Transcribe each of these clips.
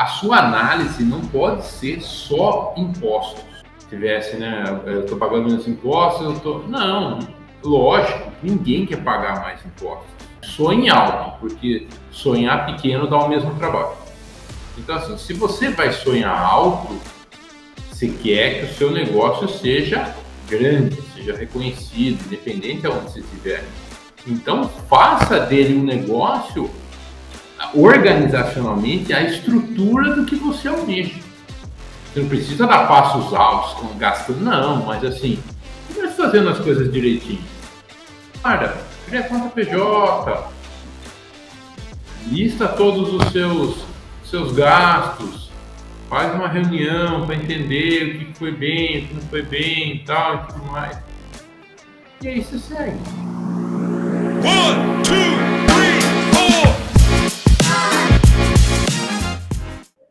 a sua análise não pode ser só impostos. Se tivesse, né, eu estou pagando menos impostos, Não, lógico, ninguém quer pagar mais impostos. Sonhe alto, porque sonhar pequeno dá o mesmo trabalho. Então, assim, se você vai sonhar alto, você quer que o seu negócio seja grande, seja reconhecido, independente de onde você estiver. Então, faça dele um negócio organizacionalmente a estrutura do que você almeja. Você não precisa dar passos altos, gastando, não, mas assim, comece fazendo as coisas direitinho. Cara, cria conta PJ, lista todos os seus gastos, faz uma reunião para entender o que foi bem, o que não foi bem e tal, e tudo mais. E aí você segue. 1, 2, 3, 4.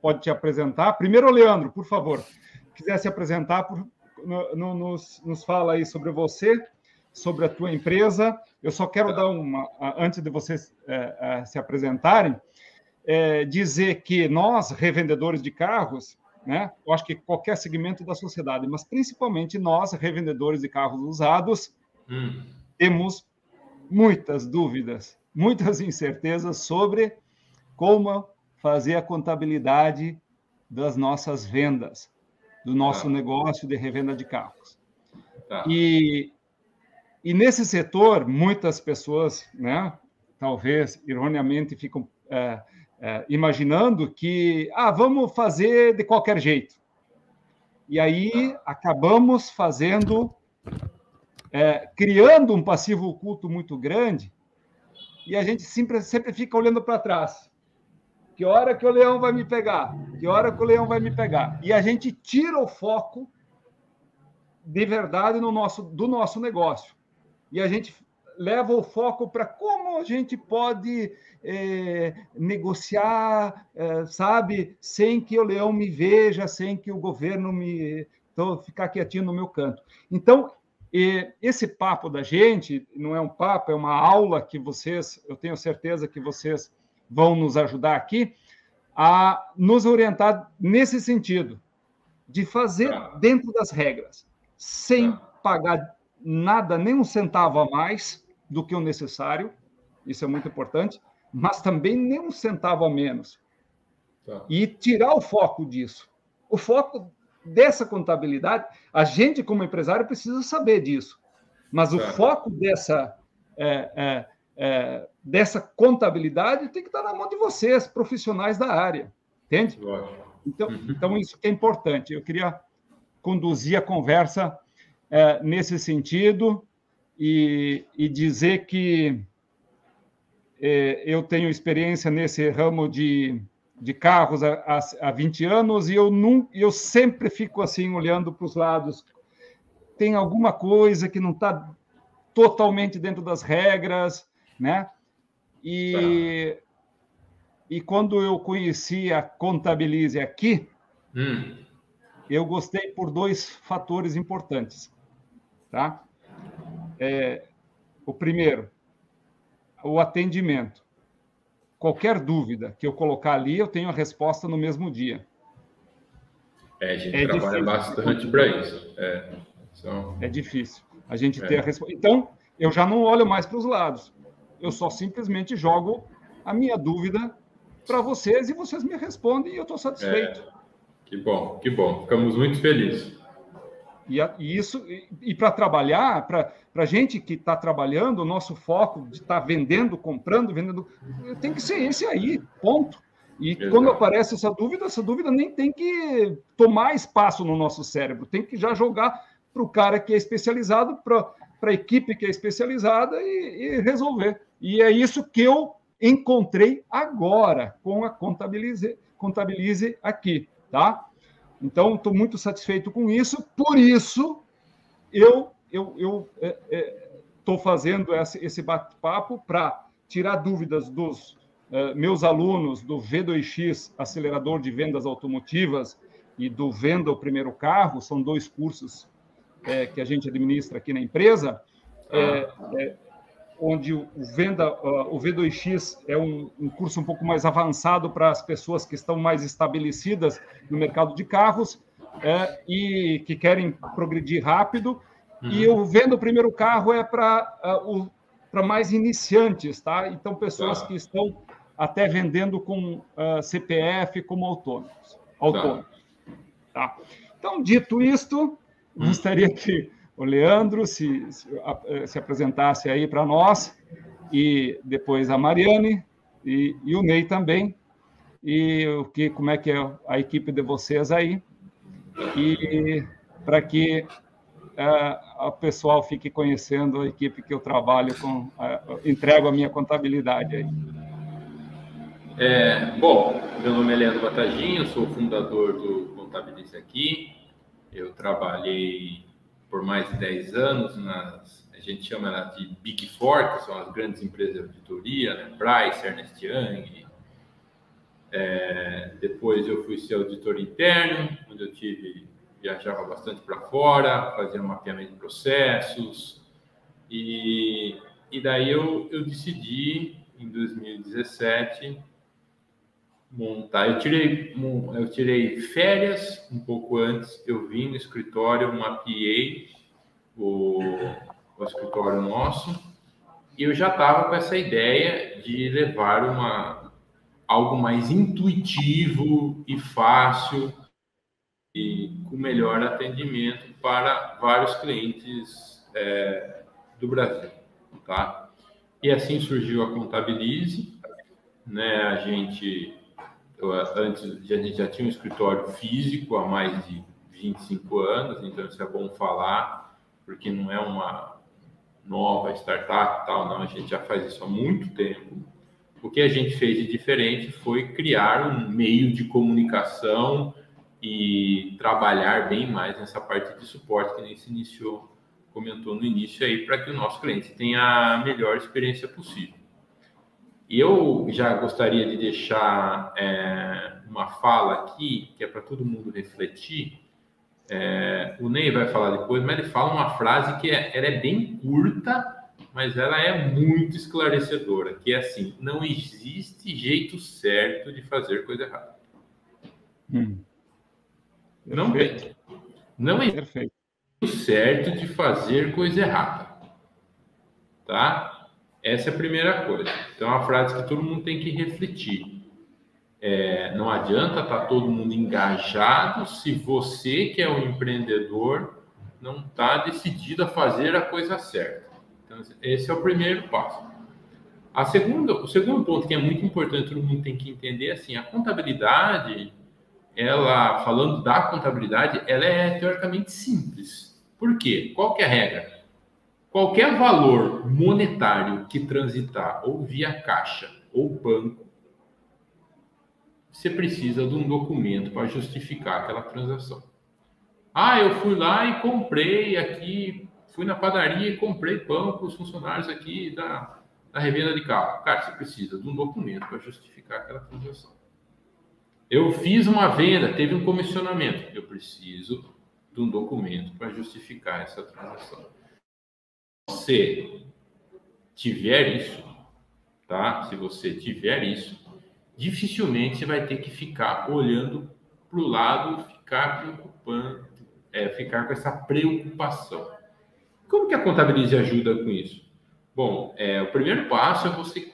Pode te apresentar. Primeiro, Leandro, por favor, quiser se apresentar, nos fala aí sobre você, sobre a tua empresa. Eu só quero dar antes de vocês se apresentarem, dizer que nós, revendedores de carros, né, eu acho que qualquer segmento da sociedade, mas principalmente nós, revendedores de carros usados, temos muitas dúvidas, muitas incertezas sobre como fazer a contabilidade das nossas vendas, do nosso negócio de revenda de carros. E nesse setor, muitas pessoas, né, talvez, erroneamente, ficam imaginando que vamos fazer de qualquer jeito. E aí acabamos criando um passivo oculto muito grande, e a gente sempre fica olhando para trás. Que hora que o leão vai me pegar? Que hora que o leão vai me pegar? E a gente tira o foco de verdade do nosso negócio. E a gente leva o foco para como a gente pode negociar, sabe, sem que o leão me veja, sem que o governo ficar quietinho no meu canto. Então, esse papo da gente não é um papo, é uma aula que eu tenho certeza que vocês vão nos ajudar aqui a nos orientar nesse sentido, de fazer dentro das regras, sem pagar nada, nem um centavo a mais do que o necessário, isso é muito importante, mas também nem um centavo a menos. E tirar o foco disso. O foco dessa contabilidade, a gente, como empresário, precisa saber disso, mas o foco dessa contabilidade tem que estar na mão de vocês, profissionais da área, entende? Então, isso que é importante. Eu queria conduzir a conversa nesse sentido e dizer que eu tenho experiência nesse ramo de carros há 20 anos e eu sempre fico assim, olhando para os lados. Tem alguma coisa que não está totalmente dentro das regras, né? E quando eu conheci a Contabilize aqui, eu gostei por 2 fatores importantes, tá? O primeiro, o atendimento. Qualquer dúvida que eu colocar ali, eu tenho a resposta no mesmo dia. A gente trabalha bastante para isso. É difícil a gente ter a resposta. Então, eu já não olho mais para os lados. Eu só simplesmente jogo a minha dúvida para vocês e vocês me respondem e eu estou satisfeito. Que bom, que bom. Ficamos muito felizes. E para trabalhar, para a gente que está trabalhando, o nosso foco de estar vendendo, comprando, vendendo, tem que ser esse aí, ponto. E quando aparece essa dúvida nem tem que tomar espaço no nosso cérebro, tem que já jogar para o cara que é especializado, para a equipe que é especializada e resolver. E é isso que eu encontrei agora com a Contabilize aqui, tá? Então, estou muito satisfeito com isso. Por isso, eu estou fazendo esse bate-papo para tirar dúvidas dos meus alunos do V2X, acelerador de vendas automotivas, e do Venda o Primeiro Carro. São 2 cursos que a gente administra aqui na empresa. onde o V2X é um curso um pouco mais avançado para as pessoas que estão mais estabelecidas no mercado de carros e que querem progredir rápido. E o Venda o Primeiro Carro é para mais iniciantes, tá? Então, pessoas que estão até vendendo com CPF como autônomos. Tá? Então, dito isto, gostaria que o Leandro se apresentasse aí para nós, e depois a Mariane e o Ney também, e como é que é a equipe de vocês aí, e para que o pessoal fique conhecendo a equipe que eu trabalho com, entrego a minha contabilidade aí. Bom, meu nome é Leandro Bataginho, sou fundador do Contabilize Aqui. Eu trabalhei por mais de 10 anos a gente chama ela de Big Four, que são as grandes empresas de auditoria, né? Price, Ernst Young. Depois eu fui ser auditor interno, onde eu viajava bastante para fora, fazia mapeamento de processos. E daí eu decidi, em 2017, montar. Eu tirei férias um pouco antes, eu vim no escritório, mapeei o escritório nosso, e eu já estava com essa ideia de levar algo mais intuitivo e fácil e com melhor atendimento para vários clientes do Brasil, tá? E assim surgiu a Contabilize, né? Antes a gente já tinha um escritório físico há mais de 25 anos, então isso é bom falar, porque não é uma nova startup e tal, não, a gente já faz isso há muito tempo. O que a gente fez de diferente foi criar um meio de comunicação e trabalhar bem mais nessa parte de suporte que nem se comentou no início aí, para que o nosso cliente tenha a melhor experiência possível. E eu já gostaria de deixar uma fala aqui, que é para todo mundo refletir. O Ney vai falar depois, mas ele fala uma frase que ela é bem curta, mas ela é muito esclarecedora, que é assim: não existe jeito certo de fazer coisa errada. Não tem. Não existe jeito certo de fazer coisa errada. Tá? Essa é a primeira coisa. Então, é uma frase que todo mundo tem que refletir. Não adianta estar todo mundo engajado se você, que é um empreendedor, não está decidido a fazer a coisa certa. Então, esse é o primeiro passo. O segundo ponto que é muito importante, todo mundo tem que entender, é assim: a contabilidade, falando da contabilidade, ela é teoricamente simples. Por quê? Qual que é a regra? Qualquer valor monetário que transitar ou via caixa ou banco, você precisa de um documento para justificar aquela transação. Eu fui lá e comprei aqui, fui na padaria e comprei pão para os funcionários aqui da revenda de carro. Cara, você precisa de um documento para justificar aquela transação. Eu fiz uma venda, teve um comissionamento. Eu preciso de um documento para justificar essa transação. Se você tiver isso, tá? Se você tiver isso, dificilmente você vai ter que ficar olhando para o lado, ficar com essa preocupação. Como que a Contabilize ajuda com isso? Bom, o primeiro passo é você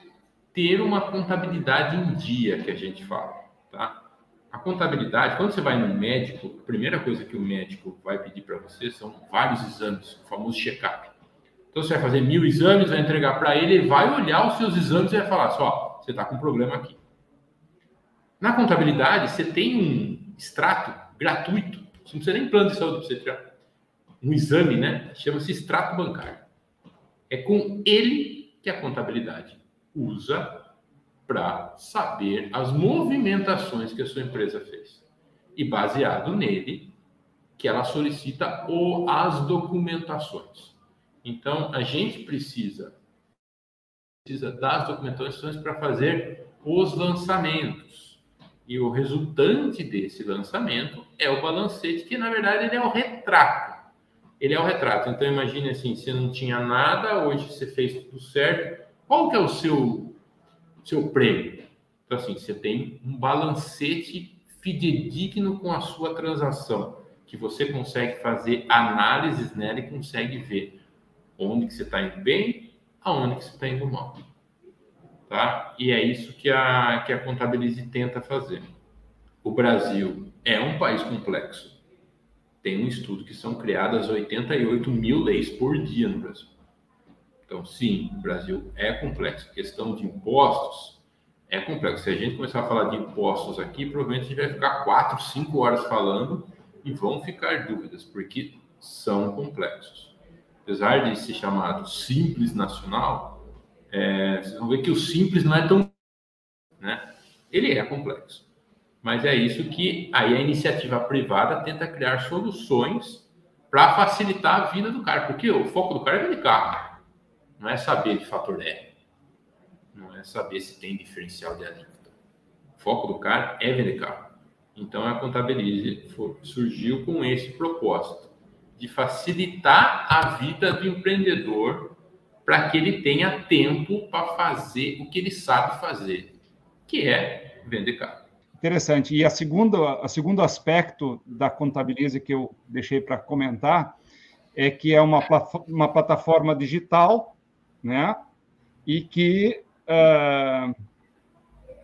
ter uma contabilidade em dia, que a gente fala, tá? A contabilidade, quando você vai no médico, a primeira coisa que o médico vai pedir para você são vários exames, o famoso check-up. Então, você vai fazer 1000 exames, vai entregar para ele, ele vai olhar os seus exames e vai falar assim: você está com um problema aqui. Na contabilidade, você tem um extrato gratuito, você não precisa nem plano de saúde para você tirar. Um exame, né? Chama-se extrato bancário. É com ele que a contabilidade usa para saber as movimentações que a sua empresa fez. E baseado nele, que ela solicita as documentações. Então, a gente precisa das documentações para fazer os lançamentos. E o resultante desse lançamento é o balancete, que na verdade ele é o retrato ele é o retrato. Então, imagine assim, você não tinha nada, hoje você fez tudo certo. Qual que é o seu prêmio? Então, assim, você tem um balancete fidedigno com a sua transação, que você consegue fazer análises nela e consegue ver onde que você está indo bem, aonde que você está indo mal. Tá? E é isso que a Contabilize tenta fazer. O Brasil é um país complexo. Tem um estudo que são criadas 88 mil leis por dia no Brasil. Então, sim, o Brasil é complexo. A questão de impostos é complexo. Se a gente começar a falar de impostos aqui, provavelmente a gente vai ficar 4, 5 horas falando e vão ficar dúvidas, porque são complexos. Apesar de ser chamado Simples Nacional, vocês vão ver que o Simples não é tão... né? Ele é complexo. Mas é isso que aí a iniciativa privada tenta criar soluções para facilitar a vida do cara, porque o foco do cara é vender carro, não é saber de fator R, não é saber se tem diferencial de alíquota. O foco do cara é vender carro. Então a Contabilize surgiu com esse propósito de facilitar a vida do empreendedor para que ele tenha tempo para fazer o que ele sabe fazer, que é vender carro. Interessante. E o segundo aspecto da Contabilize que eu deixei para comentar é que é uma plataforma digital, né? E que,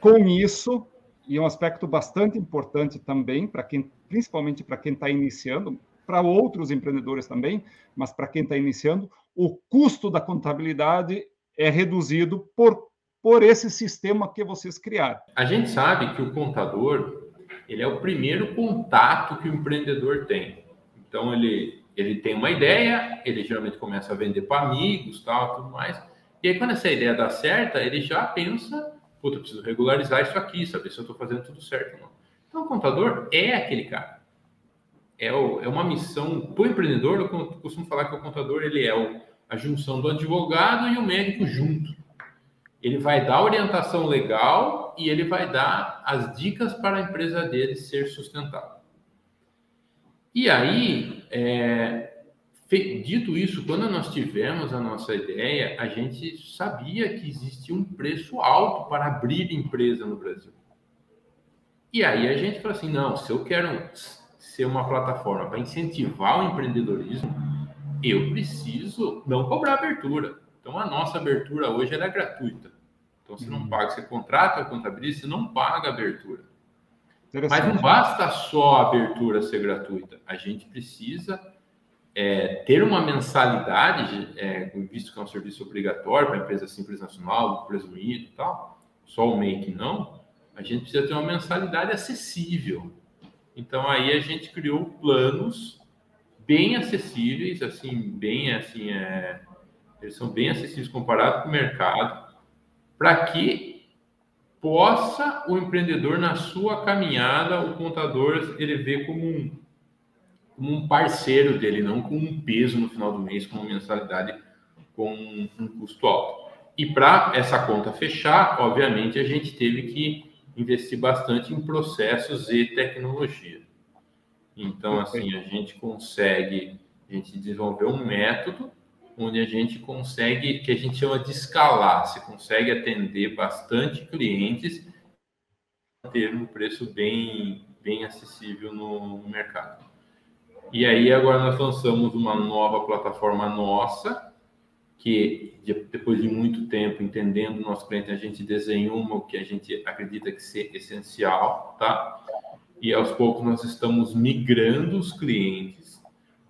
com isso, e é um aspecto bastante importante também, principalmente para quem está iniciando, para outros empreendedores também, mas para quem está iniciando, o custo da contabilidade é reduzido por esse sistema que vocês criaram. A gente sabe que o contador, ele é o primeiro contato que o empreendedor tem. Então, ele tem uma ideia, ele geralmente começa a vender para amigos, tal, tudo mais. E aí, quando essa ideia dá certo, ele já pensa, puta, eu preciso regularizar isso aqui, saber se eu estou fazendo tudo certo ou não. Então, o contador é aquele cara. É uma missão para o empreendedor. Eu costumo falar que o contador, ele é a junção do advogado e o médico junto. Ele vai dar orientação legal e ele vai dar as dicas para a empresa dele ser sustentável. E aí, dito isso, quando nós tivemos a nossa ideia, a gente sabia que existia um preço alto para abrir empresa no Brasil. E aí a gente falou assim, não, se eu quero ser uma plataforma para incentivar o empreendedorismo, eu preciso não cobrar abertura. Então, a nossa abertura hoje ela é gratuita. Então, você não paga, você contrata a Contabilize, você não paga a abertura. Mas não basta só a abertura ser gratuita. A gente precisa ter uma mensalidade, visto que é um serviço obrigatório para a empresa Simples Nacional, presumido e tal, só o MEI que não, a gente precisa ter uma mensalidade acessível. Então, aí a gente criou planos bem acessíveis, eles são bem acessíveis comparado com o mercado, para que possa o empreendedor, na sua caminhada, o contador, ele vê como um parceiro dele, não como um peso no final do mês, com uma mensalidade com um custo alto. E para essa conta fechar, obviamente, a gente teve que investir bastante em processos e tecnologia. Então, assim, a gente desenvolveu um método onde a gente consegue, que a gente chama de escalar, você consegue atender bastante clientes e ter um preço bem acessível no mercado. E aí agora nós lançamos uma nova plataforma nossa, que depois de muito tempo entendendo o nosso cliente, a gente desenhou uma que a gente acredita que ser essencial, tá? E aos poucos nós estamos migrando os clientes,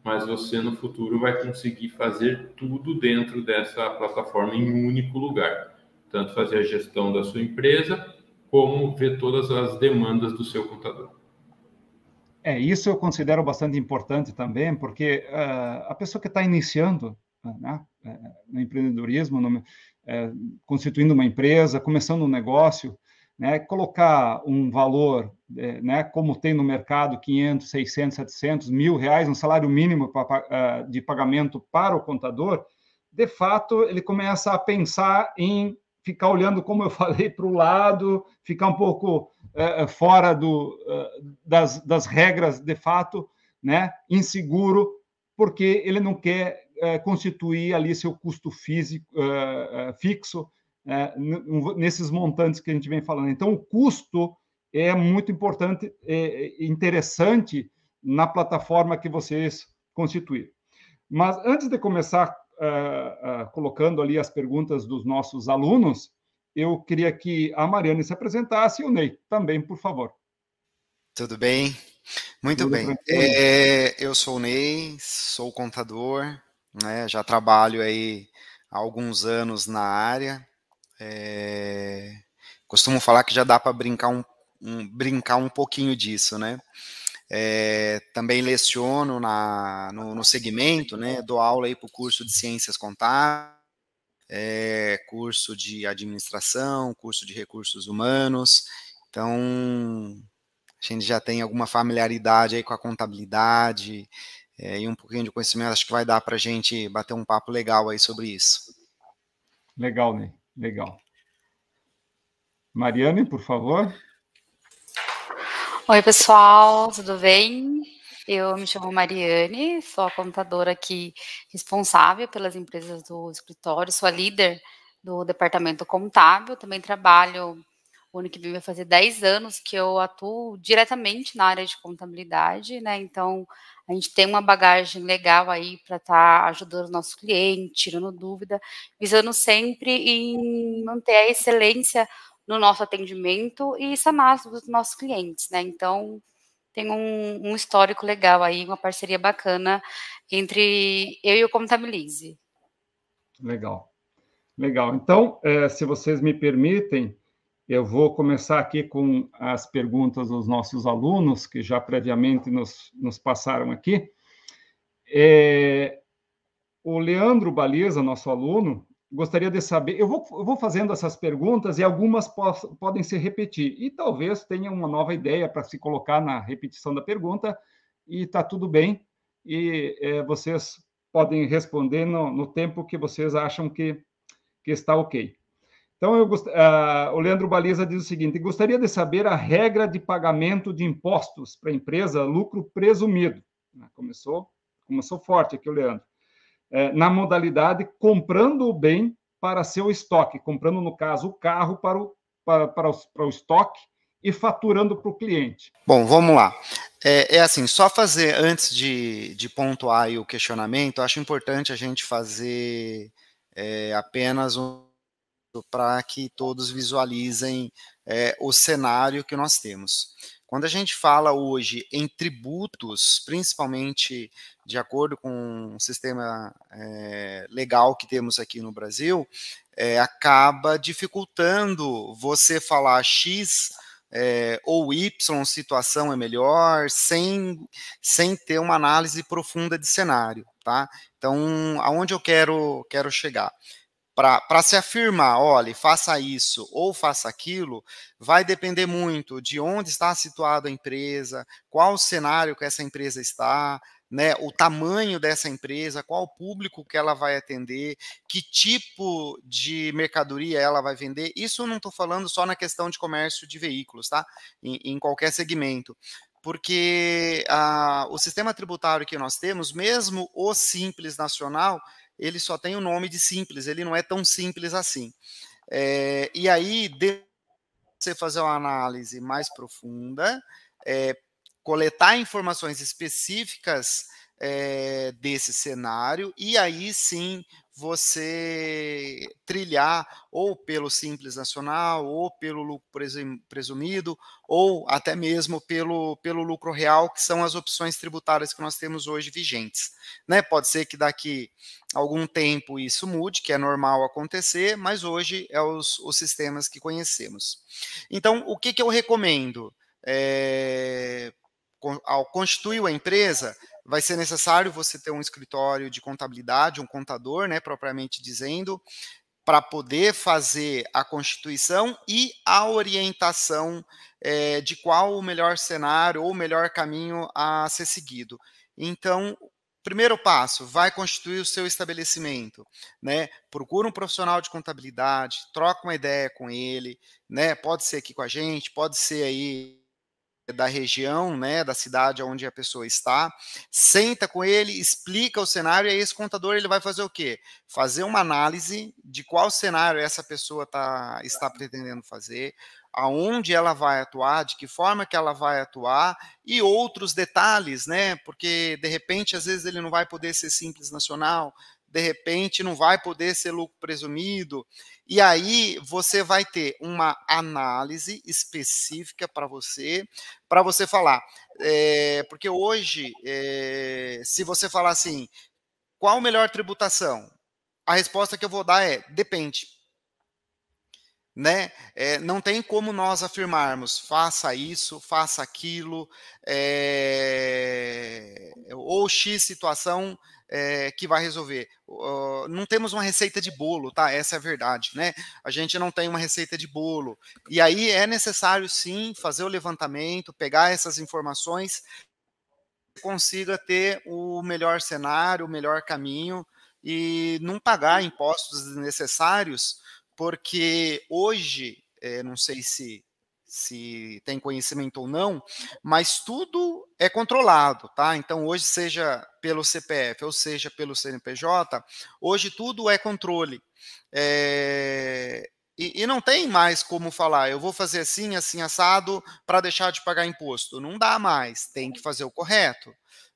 mas você no futuro vai conseguir fazer tudo dentro dessa plataforma em um único lugar. Tanto fazer a gestão da sua empresa, como ver todas as demandas do seu contador. Isso eu considero bastante importante também, porque a pessoa que está iniciando, né, no empreendedorismo, constituindo uma empresa, começando um negócio, né, colocar um valor, né, como tem no mercado, 500, 600, 700, R$1.000, um salário mínimo de pagamento para o contador, de fato, ele começa a pensar em ficar olhando, como eu falei, para o lado, ficar um pouco das regras, de fato, né, inseguro, porque ele não quer constituir ali seu custo físico, fixo nesses montantes que a gente vem falando. Então, o custo é muito importante, interessante na plataforma que vocês constituíram. Mas antes de começar colocando ali as perguntas dos nossos alunos, eu queria que a Mariane se apresentasse e o Ney também, por favor. Tudo bem? Muito Tudo bem. tranquilo? Eu sou o Ney, sou contador, né? Já trabalho aí há alguns anos na área. Costumo falar que já dá para brincar um pouquinho disso, né? Também leciono no segmento, né? Dou aula aí para o curso de Ciências Contábeis, curso de Administração, curso de Recursos Humanos. Então, a gente já tem alguma familiaridade aí com a contabilidade e um pouquinho de conhecimento. Acho que vai dar para a gente bater um papo legal aí sobre isso. Legal, Ney. Legal. Mariane, por favor. Oi, pessoal, tudo bem? Eu me chamo Mariane, sou a contadora aqui responsável pelas empresas do escritório, sou a líder do departamento contábil, também trabalho, o ano que vem vai fazer 10 anos que eu atuo diretamente na área de contabilidade, né? Então, a gente tem uma bagagem legal aí para estar ajudando os nossos clientes, tirando dúvida, visando sempre em manter a excelência no nosso atendimento e sanar os nossos clientes, né? Então, tem um histórico legal aí, uma parceria bacana entre eu e o Contabilize. Legal. Legal. Então, se vocês me permitem, eu vou começar aqui com as perguntas dos nossos alunos, que já previamente nos passaram aqui. O Leandro Baliza, nosso aluno, gostaria de saber... Eu vou fazendo essas perguntas e algumas podem se repetir. E talvez tenha uma nova ideia para se colocar na repetição da pergunta, e está tudo bem. E vocês podem responder no tempo que vocês acham que está ok. Então, o Leandro Baliza diz o seguinte: gostaria de saber a regra de pagamento de impostos para a empresa lucro presumido. Começou forte aqui o Leandro. Na modalidade comprando o bem para seu estoque, comprando, no caso, o carro para o estoque e faturando para o cliente. Bom, vamos lá. Assim, só fazer, antes de pontuar aí o questionamento, acho importante a gente fazer apenas para que todos visualizem o cenário que nós temos. Quando a gente fala hoje em tributos, principalmente de acordo com o sistema legal que temos aqui no Brasil, acaba dificultando você falar X ou Y situação é melhor, sem ter uma análise profunda de cenário, tá? Então, aonde eu quero chegar? Para se afirmar, olha, faça isso ou faça aquilo, vai depender muito de onde está situada a empresa, qual o cenário que essa empresa está, né, o tamanho dessa empresa, qual o público que ela vai atender, que tipo de mercadoria ela vai vender. Isso eu não estou falando só na questão de comércio de veículos, tá? Em qualquer segmento. Porque o sistema tributário que nós temos, mesmo o Simples Nacional, ele só tem o nome de simples, ele não é tão simples assim. E aí, de você fazer uma análise mais profunda, coletar informações específicas desse cenário, e aí sim você trilhar ou pelo Simples Nacional, ou pelo lucro presumido, ou até mesmo pelo lucro real, que são as opções tributárias que nós temos hoje vigentes. Né? Pode ser que daqui a algum tempo isso mude, que é normal acontecer, mas hoje é os sistemas que conhecemos. Então, o que eu recomendo? Ao constituir a empresa, vai ser necessário você ter um escritório de contabilidade, um contador, né, propriamente dizendo, para poder fazer a constituição e a orientação de qual o melhor cenário ou o melhor caminho a ser seguido. Então, primeiro passo, vai constituir o seu estabelecimento, né? Procura um profissional de contabilidade, troca uma ideia com ele, né? Pode ser aqui com a gente, pode ser aí da região, né, da cidade onde a pessoa está, senta com ele, explica o cenário, e aí esse contador ele vai fazer o quê? Fazer uma análise de qual cenário essa pessoa está pretendendo fazer, aonde ela vai atuar, de que forma que ela vai atuar, e outros detalhes, né, porque de repente, às vezes ele não vai poder ser simples nacional, de repente não vai poder ser lucro presumido, e aí você vai ter uma análise específica para você falar. Porque hoje, se você falar assim, qual a melhor tributação? A resposta que eu vou dar é, depende. Né? Não tem como nós afirmarmos, faça isso, faça aquilo, ou X situação que vai resolver. Não temos uma receita de bolo, tá? Essa é a verdade, né? A gente não tem uma receita de bolo. E aí é necessário, sim, fazer o levantamento, pegar essas informações, consiga ter o melhor cenário, o melhor caminho, e não pagar impostos desnecessários, porque hoje, não sei se tem conhecimento ou não, mas tudo é controlado, tá? Então, hoje, seja pelo CPF ou seja pelo CNPJ, hoje tudo é controle. E não tem mais como falar, eu vou fazer assim, assim, assado, para deixar de pagar imposto. Não dá mais, tem que fazer o correto.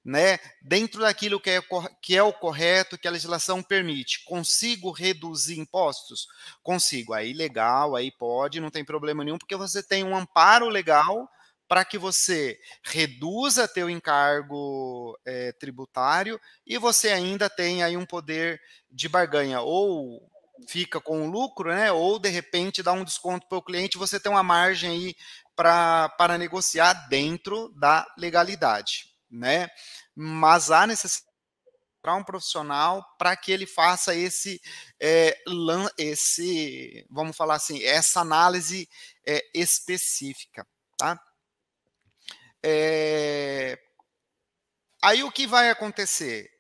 Né? Dentro daquilo que é o correto, que a legislação permite. Consigo reduzir impostos? Consigo. Aí legal, aí pode, não tem problema nenhum, porque você tem um amparo legal para que você reduza teu encargo tributário e você ainda tem aí um poder de barganha, ou fica com o lucro, né? Ou de repente dá um desconto para o cliente, você tem uma margem aí para negociar dentro da legalidade, né? Mas há necessidade para um profissional para que ele faça vamos falar assim, essa análise específica, tá? Aí o que vai acontecer?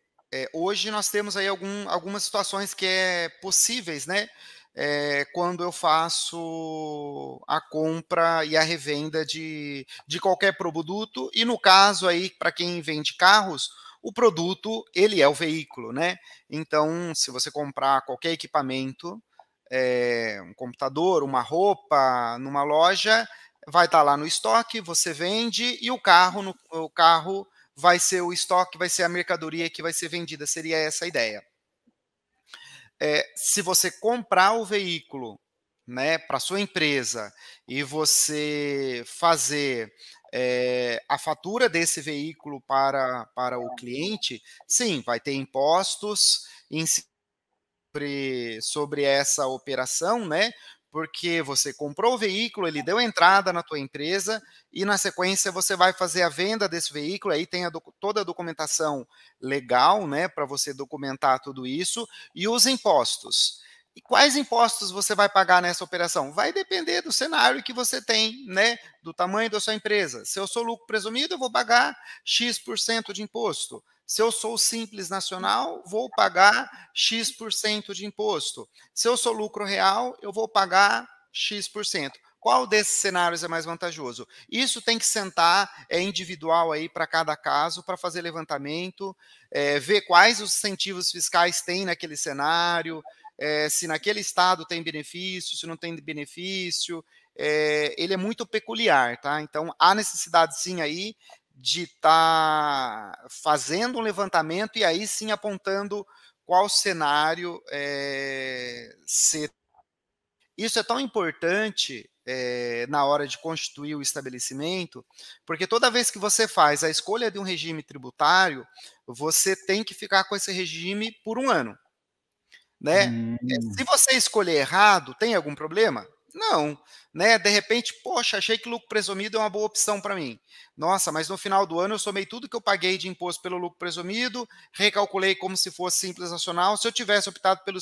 Hoje nós temos aí algumas situações que é possíveis, né? Quando eu faço a compra e a revenda de qualquer produto, e no caso aí, para quem vende carros, o produto, ele é o veículo, né? Então, se você comprar qualquer equipamento, um computador, uma roupa, numa loja, vai estar lá no estoque, você vende, e o carro vai ser o estoque, vai ser a mercadoria que vai ser vendida, seria essa a ideia. Se você comprar o veículo, né, para sua empresa, e você fazer a fatura desse veículo para o cliente, sim, vai ter impostos sobre essa operação, né? Porque você comprou o veículo, ele deu entrada na tua empresa, e na sequência você vai fazer a venda desse veículo, aí tem toda a documentação legal, né, para você documentar tudo isso, e os impostos. E quais impostos você vai pagar nessa operação? Vai depender do cenário que você tem, né, do tamanho da sua empresa. Se eu sou lucro presumido, eu vou pagar X% de imposto. Se eu sou simples nacional, vou pagar X% de imposto. Se eu sou lucro real, eu vou pagar X%. Qual desses cenários é mais vantajoso? Isso tem que sentar, é individual aí para cada caso, para fazer levantamento, ver quais os incentivos fiscais tem naquele cenário, se naquele estado tem benefício, se não tem benefício. Ele é muito peculiar, tá? Então, há necessidade sim aí de estar fazendo um levantamento e aí sim apontando qual cenário ser. Isso é tão importante na hora de constituir o estabelecimento, porque toda vez que você faz a escolha de um regime tributário, você tem que ficar com esse regime por 1 ano. Né? Se você escolher errado, tem algum problema? Não, né? De repente, poxa, achei que lucro presumido é uma boa opção para mim. Nossa, mas no final do ano eu somei tudo que eu paguei de imposto pelo lucro presumido, recalculei como se fosse Simples Nacional. Se eu tivesse optado pelo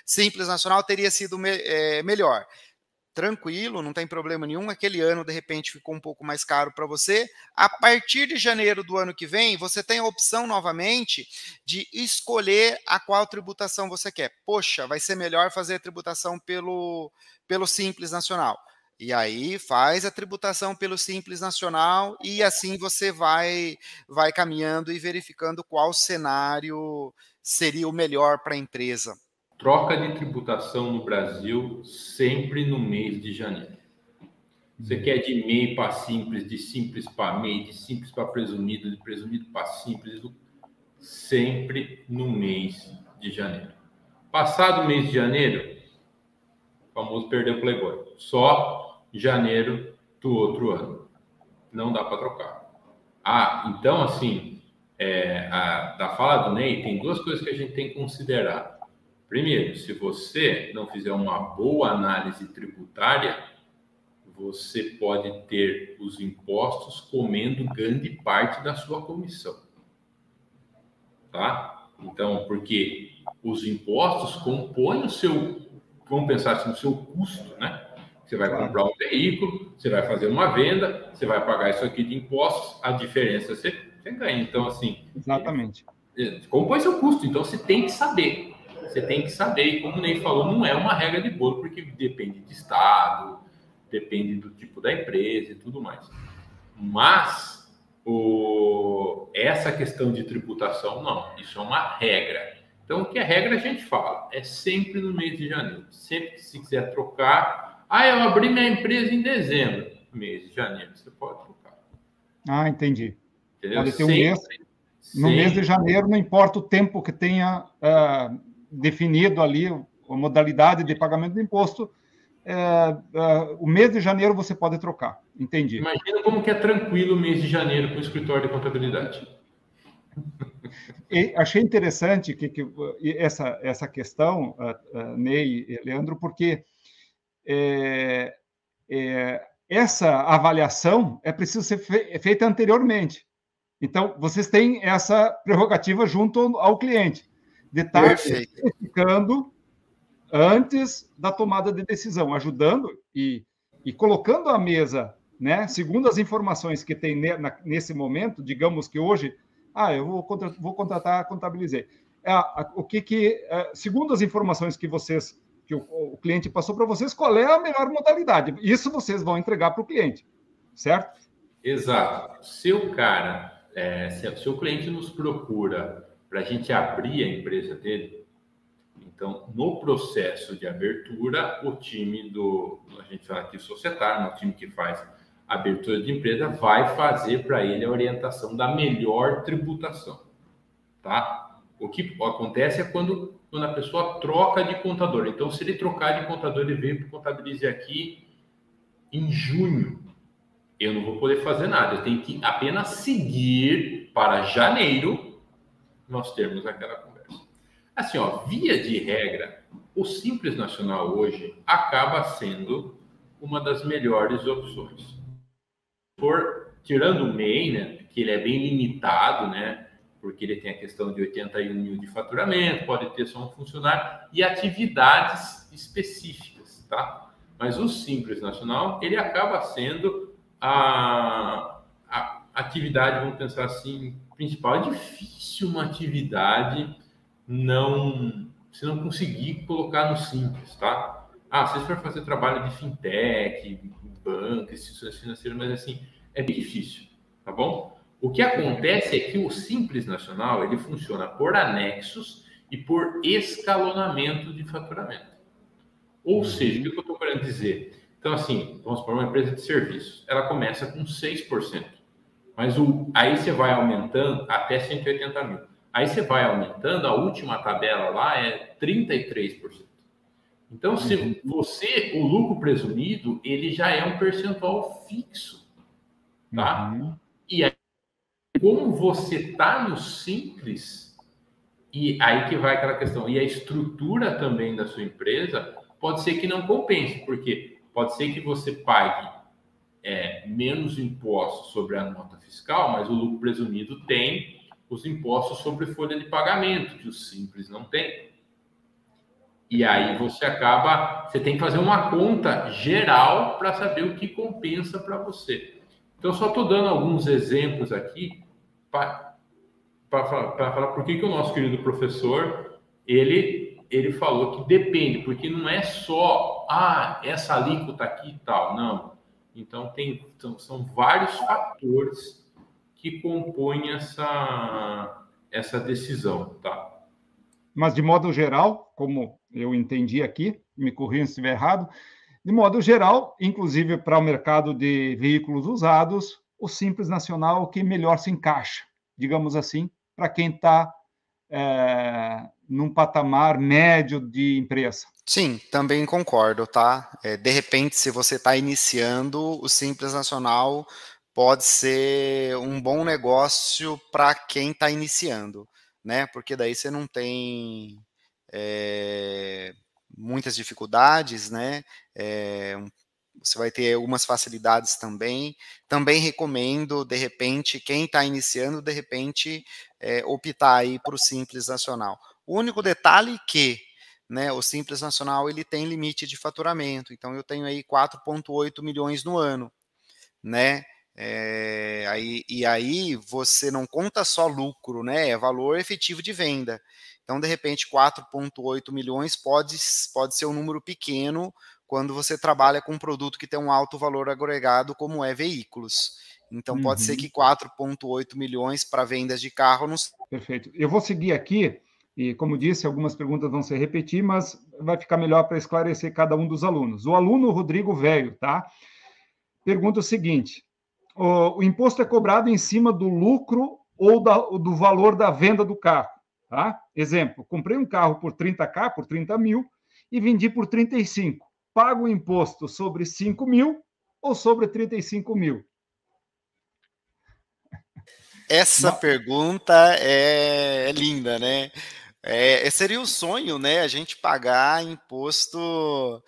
Simples Nacional, teria sido melhor. Tranquilo, não tem problema nenhum. Aquele ano, de repente, ficou um pouco mais caro para você. A partir de janeiro do ano que vem, você tem a opção novamente de escolher a qual tributação você quer. Poxa, vai ser melhor fazer a tributação pelo Simples Nacional. E aí faz a tributação pelo Simples Nacional e assim você vai caminhando e verificando qual cenário seria o melhor para a empresa. Troca de tributação no Brasil sempre no mês de janeiro. Você quer de MEI para Simples, de Simples para MEI, de Simples para Presumido, de Presumido para Simples, sempre no mês de janeiro. Passado o mês de janeiro, o famoso perdeu o Playboy. Só janeiro do outro ano. Não dá para trocar. Então, assim, da fala do Ney, tem duas coisas que a gente tem que considerar. Primeiro, se você não fizer uma boa análise tributária, você pode ter os impostos comendo grande parte da sua comissão. Tá? Então, porque os impostos compõem o seu, vamos pensar assim, o seu custo, né? Você vai comprar um veículo, você vai fazer uma venda, você vai pagar isso aqui de impostos, a diferença você ganha. Então, assim... Exatamente. Compõe seu custo, então você tem que saber. Você tem que saber, e como o Ney falou, não é uma regra de bolo, porque depende de estado, depende do tipo da empresa e tudo mais. Mas essa questão de tributação, não. Isso é uma regra. Então, o que é regra a gente fala. É sempre no mês de janeiro. Sempre que se quiser trocar... eu abri minha empresa em dezembro. Mês de janeiro, você pode trocar. Entendi. Entendeu? Pode ter um mês... No mês de janeiro, não importa o tempo que tenha definido ali a modalidade de pagamento do imposto, o mês de janeiro você pode trocar. Entendi. Imagina como que é tranquilo o mês de janeiro com o escritório de contabilidade. E achei interessante essa questão, Ney e Leandro, porque essa avaliação é preciso ser feita anteriormente. Então, vocês têm essa prerrogativa junto ao cliente, de estar verificando antes da tomada de decisão, ajudando e colocando à mesa, né, segundo as informações que tem nesse momento, digamos que hoje, eu vou contratar, contabilizei. Segundo as informações que o cliente passou para vocês, qual é a melhor modalidade? Isso vocês vão entregar para o cliente, certo? Exato. Se o cliente nos procura para a gente abrir a empresa dele, então, no processo de abertura, o time a gente fala aqui societário, o time que faz a abertura de empresa, vai fazer para ele a orientação da melhor tributação, tá? O que acontece é quando a pessoa troca de contador. Então, se ele trocar de contador, ele veio para Contabilize aqui em junho. Eu não vou poder fazer nada. Eu tenho que apenas seguir para janeiro nós termos aquela conversa. Assim, via de regra, o Simples Nacional hoje acaba sendo uma das melhores opções. Tirando o MEI, né, que ele é bem limitado, né, porque ele tem a questão de 81 mil de faturamento, pode ter só um funcionário, e atividades específicas, tá? Mas o Simples Nacional, ele acaba sendo a atividade, vamos pensar assim, principal. É difícil uma atividade se não conseguir colocar no Simples, tá? Vocês vão fazer trabalho de fintech, banco, instituições financeiras, mas assim, é bem difícil, tá bom? O que acontece é que o Simples Nacional, ele funciona por anexos e por escalonamento de faturamento. Ou seja, o que eu estou querendo dizer? Então, assim, vamos supor uma empresa de serviços, ela começa com 6%, mas aí você vai aumentando até 180 mil. Aí você vai aumentando, a última tabela lá é 33%. Então, se o lucro presumido, ele já é um percentual fixo, tá? E aí, como você está no Simples, e aí que vai aquela questão, e a estrutura também da sua empresa, pode ser que não compense, porque pode ser que você pague menos impostos sobre a nota fiscal, mas o lucro presumido tem os impostos sobre folha de pagamento, que o Simples não tem. E aí você tem que fazer uma conta geral para saber o que compensa para você. Então, só estou dando alguns exemplos aqui para falar por que o nosso querido professor, ele ele falou que depende, porque não é só, essa alíquota aqui e tal, não. Então, são vários fatores que compõem essa decisão, tá? Mas, de modo geral, como eu entendi aqui, me corrija se estiver errado, de modo geral, inclusive para o mercado de veículos usados, o Simples Nacional é o que melhor se encaixa, digamos assim, para quem está num patamar médio de empresa. Sim, também concordo, tá? De repente, se você está iniciando, o Simples Nacional pode ser um bom negócio para quem está iniciando, né? Porque daí você não tem muitas dificuldades, né? Você vai ter algumas facilidades também. Também recomendo, de repente, quem está iniciando, de repente, optar aí para o Simples Nacional. O único detalhe que, né, o Simples Nacional ele tem limite de faturamento, então eu tenho aí 4,8 milhões no ano, né? Aí você não conta só lucro, né? É valor efetivo de venda. Então, de repente, 4,8 milhões pode ser um número pequeno quando você trabalha com um produto que tem um alto valor agregado, como é veículos. Então, pode ser que 4,8 milhões para vendas de carro não... Perfeito. Eu vou seguir aqui, e como disse, algumas perguntas vão se repetir, mas vai ficar melhor para esclarecer cada um dos alunos. O aluno Rodrigo Velho, tá? Pergunta o seguinte: o imposto é cobrado em cima do lucro ou do valor da venda do carro, tá? Exemplo, comprei um carro por 30K, por 30 mil, e vendi por 35. Pago o imposto sobre 5 mil ou sobre 35 mil? Essa pergunta é linda, né? Seria o sonho, né? A gente pagar imposto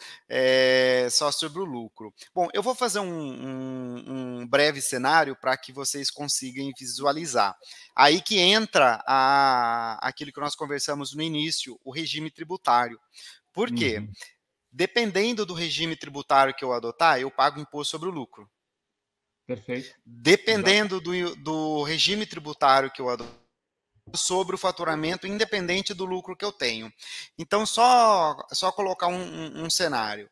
só sobre o lucro. Bom, eu vou fazer um breve cenário para que vocês consigam visualizar. Aí que entra aquilo que nós conversamos no início, o regime tributário. Por quê? Dependendo do regime tributário que eu adotar, eu pago imposto sobre o lucro. Perfeito. Dependendo do regime tributário que eu adoto, sobre o faturamento, independente do lucro que eu tenho. Então, só colocar um cenário.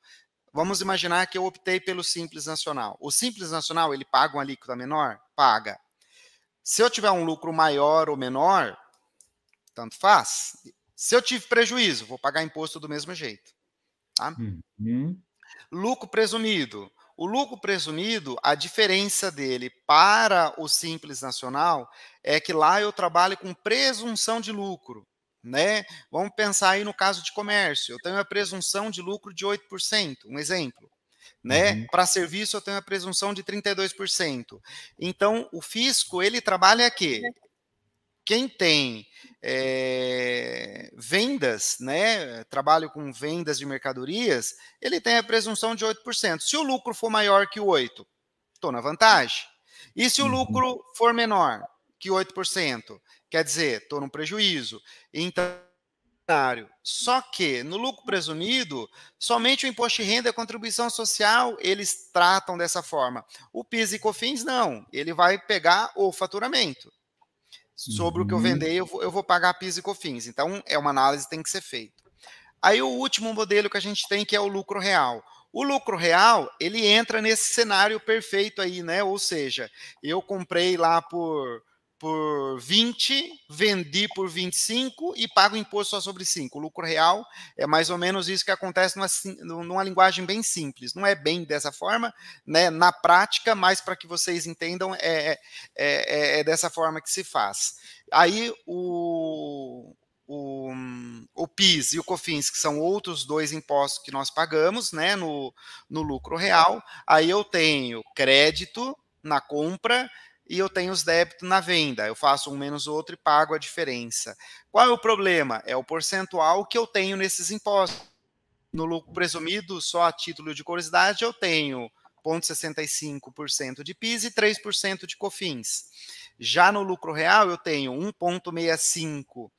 Vamos imaginar que eu optei pelo Simples Nacional. O Simples Nacional, ele paga uma alíquota menor? Paga. Se eu tiver um lucro maior ou menor, tanto faz. Se eu tive prejuízo, vou pagar imposto do mesmo jeito. Tá? Lucro presumido. O lucro presumido, a diferença dele para o Simples Nacional é que lá eu trabalho com presunção de lucro, né? Vamos pensar aí no caso de comércio. Eu tenho a presunção de lucro de 8%, um exemplo, né? Para serviço eu tenho a presunção de 32%. Então, o fisco, ele trabalha aqui. Quem tem vendas, né, trabalho com vendas de mercadorias, ele tem a presunção de 8%. Se o lucro for maior que o 8%, estou na vantagem. E se o lucro for menor que 8%, quer dizer, estou no prejuízo. Então, só que no lucro presumido, somente o imposto de renda e a contribuição social, eles tratam dessa forma. O PIS e COFINS, não. Ele vai pegar o faturamento. Sobre o que eu vender, eu vou pagar PIS e COFINS. Então, é uma análise que tem que ser feita. Aí, o último modelo que a gente tem, que é o lucro real. O lucro real, ele entra nesse cenário perfeito aí, né? Ou seja, eu comprei lá por 20, vendi por 25 e pago imposto só sobre 5. O lucro real é mais ou menos isso que acontece numa linguagem bem simples. Não é bem dessa forma, né? Na prática, mas para que vocês entendam, é dessa forma que se faz. Aí o PIS e o COFINS, que são outros dois impostos que nós pagamos, né, no lucro real. Aí eu tenho crédito na compra e eu tenho os débitos na venda. Eu faço um menos outro e pago a diferença. Qual é o problema? É o percentual que eu tenho nesses impostos. No lucro presumido, só a título de curiosidade, eu tenho 0,65% de PIS e 3% de COFINS. Já no lucro real, eu tenho 1,65%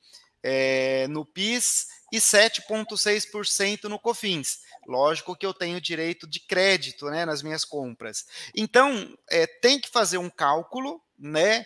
no PIS e 7,6% no COFINS. Lógico que eu tenho direito de crédito, né, nas minhas compras. Então, tem que fazer um cálculo, né,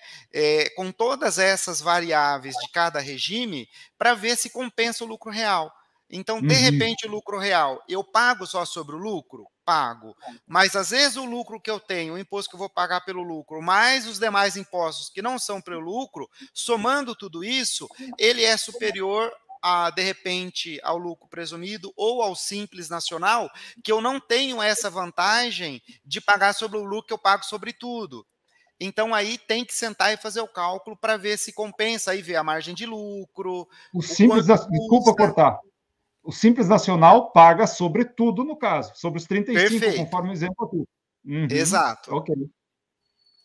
com todas essas variáveis de cada regime para ver se compensa o lucro real. Então, de repente, o lucro real, eu pago só sobre o lucro? Pago. Mas, às vezes, o lucro que eu tenho, o imposto que eu vou pagar pelo lucro, mais os demais impostos que não são pelo lucro, somando tudo isso, ele é superior a, de repente, ao lucro presumido ou ao Simples Nacional, que eu não tenho essa vantagem de pagar sobre o lucro que eu pago sobre tudo. Então, aí tem que sentar e fazer o cálculo para ver se compensa, aí ver a margem de lucro. Desculpa cortar. O Simples Nacional paga sobre tudo, no caso, sobre os 35, perfeito, conforme o exemplo aqui. Exato. Ok.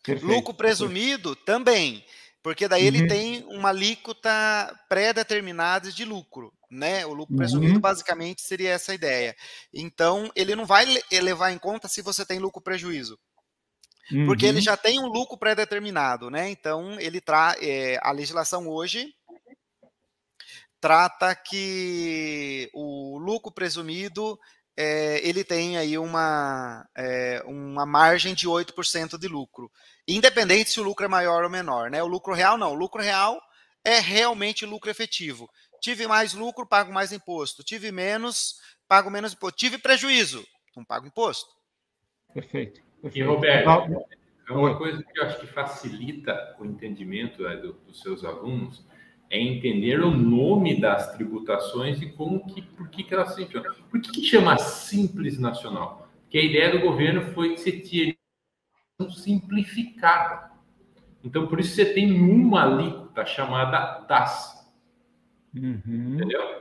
Perfeito. Lucro presumido também, porque daí ele tem uma alíquota pré-determinada de lucro, né? O lucro presumido basicamente seria essa ideia. Então, ele não vai levar em conta se você tem lucro prejuízo. Porque ele já tem um lucro pré-determinado, né? Então, ele a legislação hoje trata que o lucro presumido ele tem aí uma margem de 8% de lucro, independente se o lucro é maior ou menor, né? O lucro real não, o lucro real é realmente lucro efetivo. Tive mais lucro, pago mais imposto. Tive menos, pago menos imposto. Tive prejuízo, não pago imposto. Perfeito. E, Roberto, é uma coisa que eu acho que facilita o entendimento dos seus alunos, é entender o nome das tributações e por que elas funcionam. Por que chama Simples Nacional? Porque a ideia do governo foi que você tinha simplificada. Então, por isso você tem uma alíquota chamada DAS. Entendeu?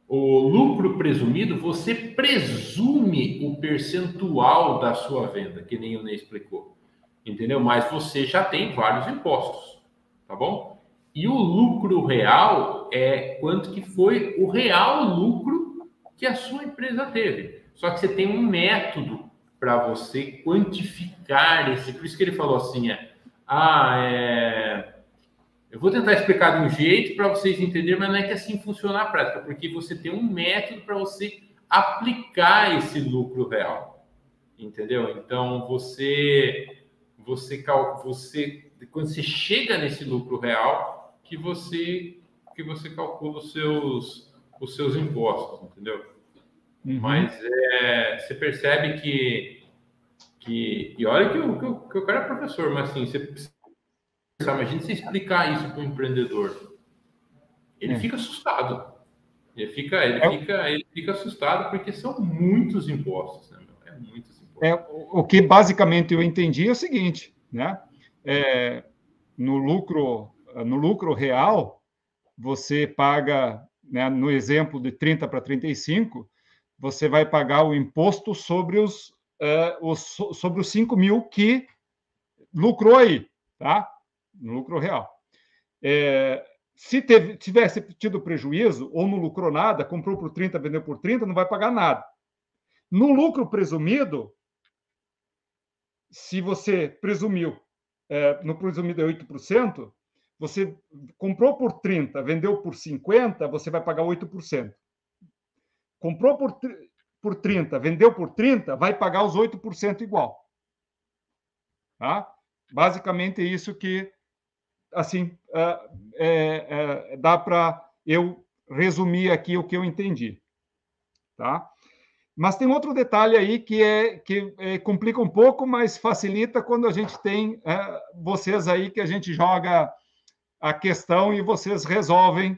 O lucro presumido, você presume o percentual da sua venda, que nem o Ney explicou. Entendeu? Mas você já tem vários impostos, tá bom? E o lucro real é quanto que foi o real lucro que a sua empresa teve. Só que você tem um método para você quantificar esse. Por isso que ele falou assim, eu vou tentar explicar de um jeito para vocês entenderem, mas não é que assim funciona na prática, porque você tem um método para você aplicar esse lucro real. Entendeu? Então, quando você chega nesse lucro real, que você calcula os seus impostos, entendeu? Mas você percebe que e olha que o cara é professor, mas assim, imagina você explicar isso para um empreendedor, ele fica assustado, ele fica assustado porque são muitos impostos, né? Muitos impostos. O que basicamente eu entendi é o seguinte, né? No lucro real, você paga, né, no exemplo de 30 para 35, você vai pagar o imposto sobre os 5 mil que lucrou aí, tá? No lucro real. Se tivesse tido prejuízo ou não lucrou nada, comprou por 30, vendeu por 30, não vai pagar nada. No lucro presumido, se você presumiu, no presumido é 8%, você comprou por 30, vendeu por 50, você vai pagar 8%. Comprou por 30, vendeu por 30, vai pagar os 8% igual. Tá? Basicamente, é isso que, assim, dá para eu resumir aqui o que eu entendi. Tá? Mas tem outro detalhe aí que complica um pouco, mas facilita quando a gente tem vocês aí que a gente joga a questão e vocês resolvem.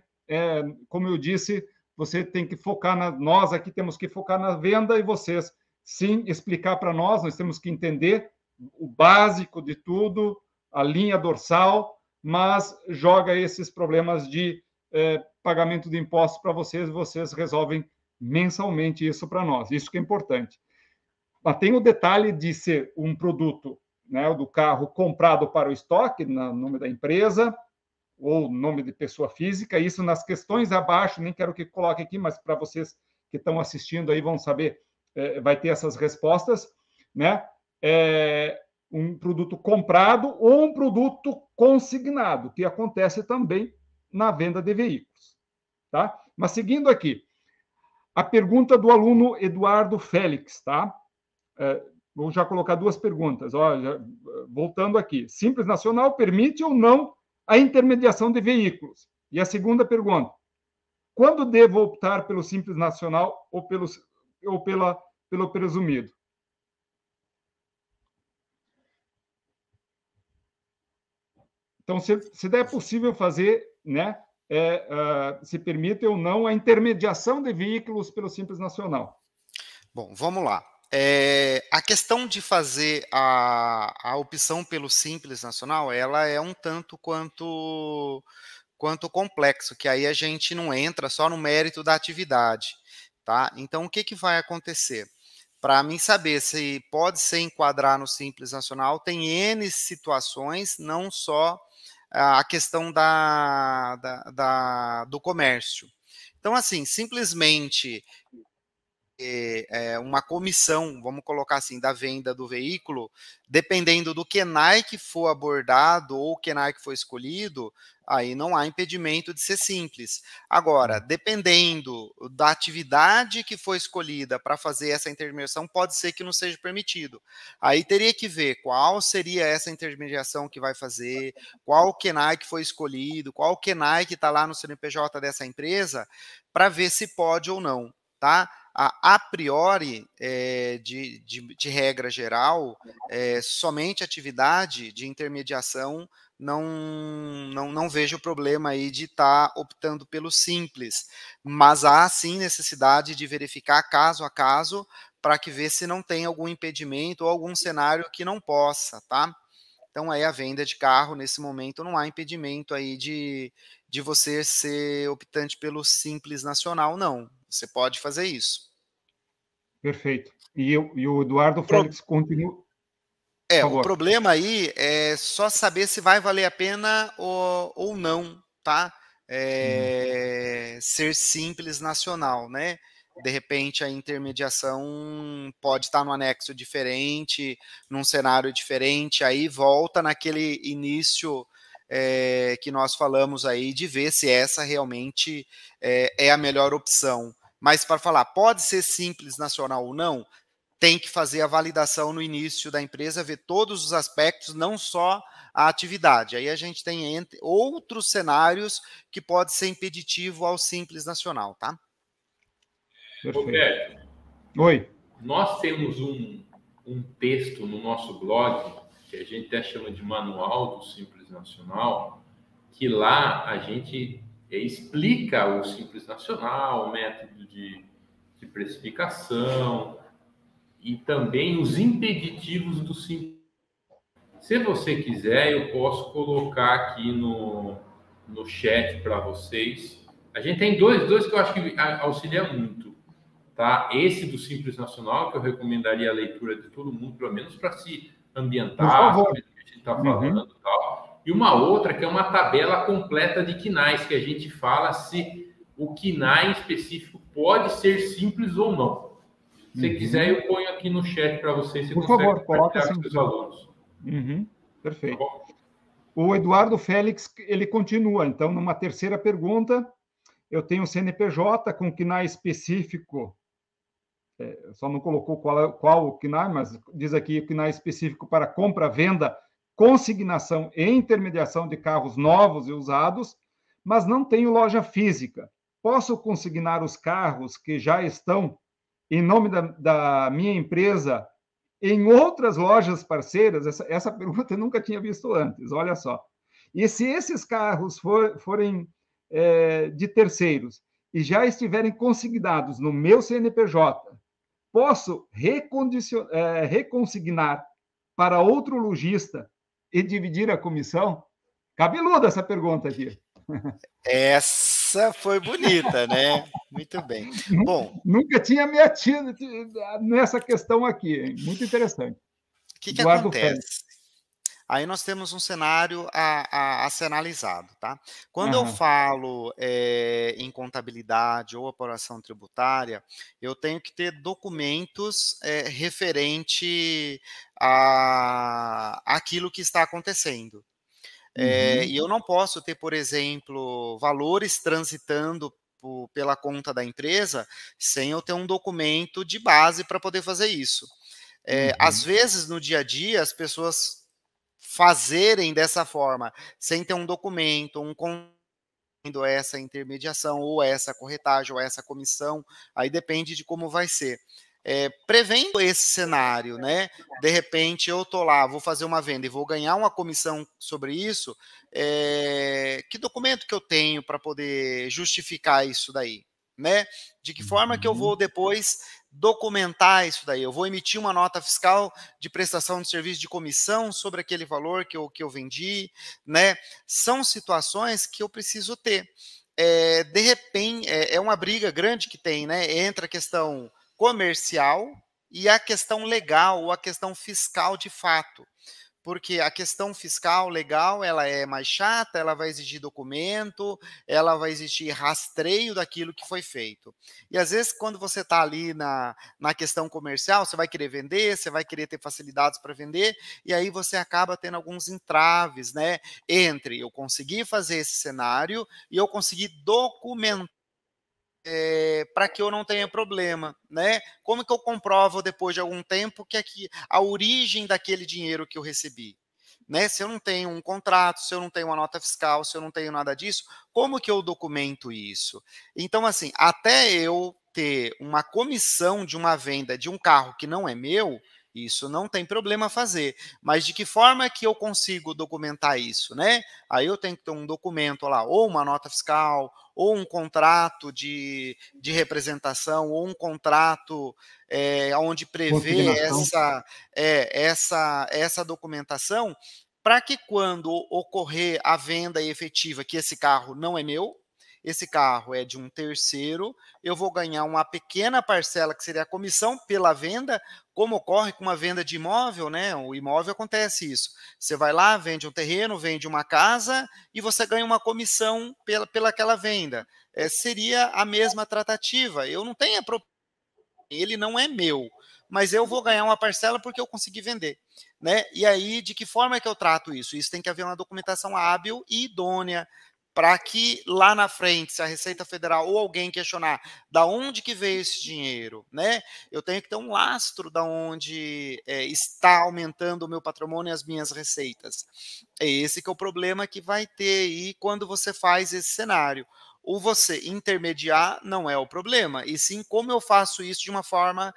Como eu disse, você tem que focar nós aqui temos que focar na venda e vocês, sim, explicar para nós temos que entender o básico de tudo, a linha dorsal, mas joga esses problemas de pagamento de impostos para vocês resolvem mensalmente isso para nós. Isso que é importante. Mas tem o detalhe de ser um produto, né, do carro comprado para o estoque, no nome da empresa, ou nome de pessoa física. Isso nas questões abaixo, nem quero que coloque aqui, mas para vocês que estão assistindo aí vão saber, vai ter essas respostas, né? Um produto comprado ou um produto consignado, que acontece também na venda de veículos. Tá? Mas seguindo aqui, a pergunta do aluno Eduardo Félix, tá? Vou já colocar duas perguntas. Olha, voltando aqui. Simples Nacional permite ou não a intermediação de veículos? E a segunda pergunta, Quando devo optar pelo Simples Nacional ou pelo presumido? Então, se der possível fazer, né, se permite ou não a intermediação de veículos pelo Simples Nacional. Bom, vamos lá. A questão de fazer a opção pelo Simples Nacional, ela é um tanto quanto complexo, que aí a gente não entra só no mérito da atividade, tá? Então, o que vai acontecer? Para mim saber se pode ser enquadrar no Simples Nacional, tem N situações, não só a questão do comércio. Então, assim, simplesmente uma comissão, vamos colocar assim, da venda do veículo, dependendo do KENAI que for abordado ou o KENAI que for escolhido, aí não há impedimento de ser simples. Agora, dependendo da atividade que for escolhida para fazer essa intermediação, pode ser que não seja permitido. Aí teria que ver qual seria essa intermediação que vai fazer, qual o KENAI que foi escolhido, qual o KENAI que está lá no CNPJ dessa empresa, para ver se pode ou não, tá? A priori, de regra geral, somente atividade de intermediação não vejo problema aí de estar optando pelo simples, mas há sim necessidade de verificar caso a caso para que ver se não tem algum impedimento ou algum cenário que não possa, tá? Então aí a venda de carro nesse momento não há impedimento aí de você ser optante pelo Simples Nacional, não. Você pode fazer isso. Perfeito. E o Eduardo Félix continua. O problema aí é só saber se vai valer a pena ou não, tá? Ser Simples Nacional, né? De repente a intermediação pode estar no anexo diferente, num cenário diferente, aí volta naquele início que nós falamos aí de ver se essa realmente é a melhor opção. Mas para falar, pode ser Simples Nacional ou não, tem que fazer a validação no início da empresa, ver todos os aspectos, não só a atividade. Aí a gente tem outros cenários que pode ser impeditivo ao Simples Nacional, tá? Roberto, oi. Nós temos um texto no nosso blog, que a gente até chama de Manual do Simples Nacional, que lá a gente explica o Simples Nacional, o método de precificação e também os impeditivos do Simples. Se você quiser, eu posso colocar aqui no chat para vocês. A gente tem dois que eu acho que auxiliam muito. Tá? Esse do Simples Nacional, que eu recomendaria a leitura de todo mundo, pelo menos para se ambientar, saber do que a gente está falando e tal. E uma outra que é uma tabela completa de KINAIs, que a gente fala se o KINAI específico pode ser simples ou não. Se quiser, eu ponho aqui no chat para vocês. Por favor, coloca assim. Com os alunos. Perfeito. Tá, o Eduardo Félix, ele continua. Então, numa terceira pergunta, eu tenho CNPJ com KINAI específico. Só não colocou qual o KINAI, mas diz aqui o KINAI específico para compra, venda, consignação e intermediação de carros novos e usados, mas não tenho loja física. Posso consignar os carros que já estão em nome da minha empresa em outras lojas parceiras? Essa pergunta eu nunca tinha visto antes, olha só. E se esses carros forem de terceiros e já estiverem consignados no meu CNPJ, posso reconsignar para outro lojista e dividir a comissão? Cabeluda essa pergunta aqui. Essa foi bonita, né? Muito bem. Bom, nunca tinha me atido nessa questão aqui, hein? Muito interessante. O que acontece? Aí nós temos um cenário a ser analisado, tá? Quando eu falo em contabilidade ou apuração tributária, eu tenho que ter documentos referente àquilo que está acontecendo. E eu não posso ter, por exemplo, valores transitando pela conta da empresa sem eu ter um documento de base para poder fazer isso. Às vezes, no dia a dia, as pessoas fazerem dessa forma, sem ter um documento, essa intermediação, ou essa corretagem, ou essa comissão, aí depende de como vai ser. Prevendo esse cenário, né? De repente eu tô lá, vou fazer uma venda e vou ganhar uma comissão sobre isso, que documento que eu tenho para poder justificar isso daí, né? De que forma que eu vou depois documentar isso daí? Eu vou emitir uma nota fiscal de prestação de serviço de comissão sobre aquele valor que eu vendi, né? São situações que eu preciso ter. De repente, é uma briga grande que tem, né? Entre a questão comercial e a questão legal ou a questão fiscal de fato. Porque a questão fiscal legal, ela é mais chata, ela vai exigir documento, ela vai exigir rastreio daquilo que foi feito. E às vezes, quando você está ali na questão comercial, você vai querer vender, você vai querer ter facilidades para vender, e aí você acaba tendo alguns entraves, né? Entre eu conseguir fazer esse cenário e eu conseguir documentar para que eu não tenha problema, né? Como que eu comprovo depois de algum tempo que a origem daquele dinheiro que eu recebi, né? Se eu não tenho um contrato, se eu não tenho uma nota fiscal, se eu não tenho nada disso, como que eu documento isso? Então, assim, até eu ter uma comissão de uma venda de um carro que não é meu, isso não tem problema fazer. Mas de que forma que eu consigo documentar isso, né? Aí eu tenho que ter um documento lá, ou uma nota fiscal, ou um contrato de representação, ou um contrato onde prevê essa documentação, para que quando ocorrer a venda efetiva, que esse carro não é meu, esse carro é de um terceiro, eu vou ganhar uma pequena parcela, que seria a comissão pela venda, como ocorre com uma venda de imóvel, né? O imóvel acontece isso. Você vai lá, vende um terreno, vende uma casa e você ganha uma comissão pela aquela venda. Seria a mesma tratativa. Eu não tenho ele não é meu, mas eu vou ganhar uma parcela porque eu consegui vender, né? E aí, de que forma é que eu trato isso? Isso tem que haver uma documentação hábil e idônea, para que lá na frente, se a Receita Federal ou alguém questionar da onde que veio esse dinheiro, né? Eu tenho que ter um lastro da onde está aumentando o meu patrimônio e as minhas receitas. É esse que é o problema que vai ter aí quando você faz esse cenário. Ou você intermediar não é o problema, e sim como eu faço isso de uma forma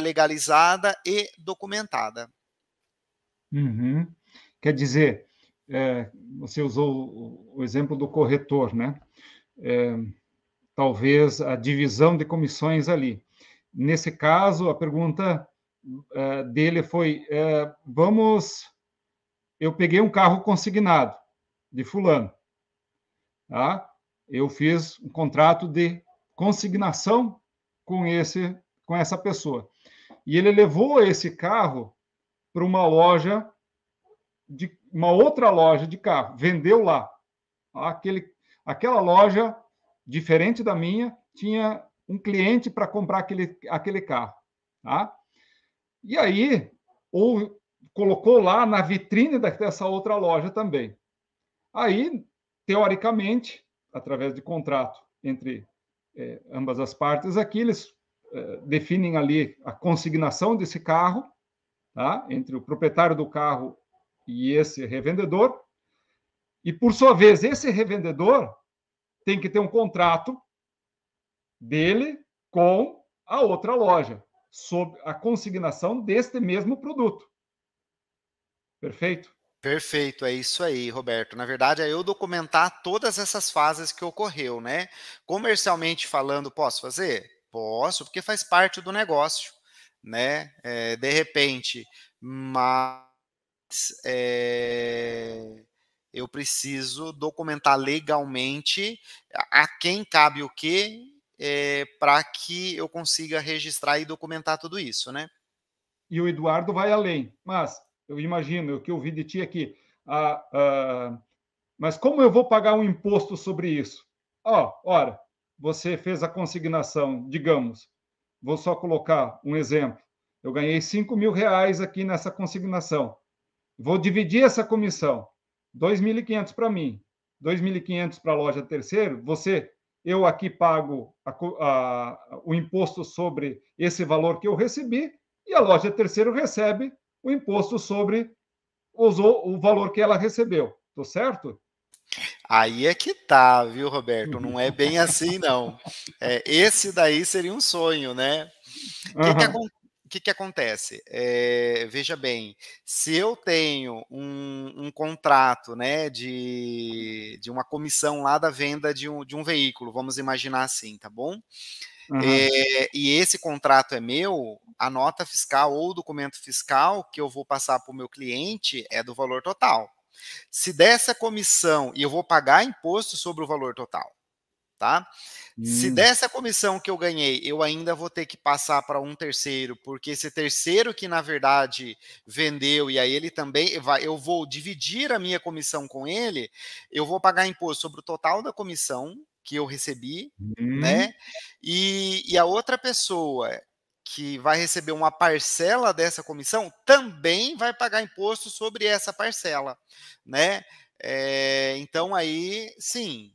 legalizada e documentada. Uhum. Quer dizer, você usou o exemplo do corretor, né? Talvez a divisão de comissões ali. Nesse caso, a pergunta dele foi: eu peguei um carro consignado de fulano, tá? Eu fiz um contrato de consignação com essa pessoa. E ele levou esse carro para uma outra loja de carro, vendeu lá. Aquela loja, diferente da minha, tinha um cliente para comprar aquele carro. Tá? E aí, colocou lá na vitrine dessa outra loja também. Aí, teoricamente, através de contrato entre ambas as partes aqui, eles definem ali a consignação desse carro, tá? Entre o proprietário do carro e esse revendedor. E, por sua vez, esse revendedor tem que ter um contrato dele com a outra loja, sob a consignação deste mesmo produto. Perfeito? Perfeito, é isso aí, Roberto. Na verdade, é eu documentar todas essas fases que ocorreu, né? Comercialmente falando, posso fazer? Posso, porque faz parte do negócio, né? De repente, mas eu preciso documentar legalmente a quem cabe o quê, para que eu consiga registrar e documentar tudo isso, né? E o Eduardo vai além, mas eu imagino, o que eu vi de ti aqui, mas como eu vou pagar um imposto sobre isso? Ora, você fez a consignação, digamos, vou só colocar um exemplo, eu ganhei R$5.000 aqui nessa consignação, vou dividir essa comissão, 2.500 para mim, 2.500 para a loja terceiro, eu aqui pago o imposto sobre esse valor que eu recebi, e a loja terceiro recebe o imposto sobre o valor que ela recebeu. Estou certo? Aí é que tá, viu, Roberto? Não é bem assim, não. Esse daí seria um sonho, né? O que acontece? Veja bem, se eu tenho um contrato, né, de uma comissão lá da venda de um veículo, vamos imaginar assim, tá bom? E esse contrato é meu, a nota fiscal ou o documento fiscal que eu vou passar para o meu cliente é do valor total. Se dessa comissão, e eu vou pagar imposto sobre o valor total, tá? Se dessa comissão que eu ganhei, eu ainda vou ter que passar para um terceiro, porque esse terceiro que, na verdade, vendeu, e aí ele também vai, eu vou dividir a minha comissão com ele, eu vou pagar imposto sobre o total da comissão que eu recebi, né? E a outra pessoa que vai receber uma parcela dessa comissão também vai pagar imposto sobre essa parcela, né? Então aí, sim.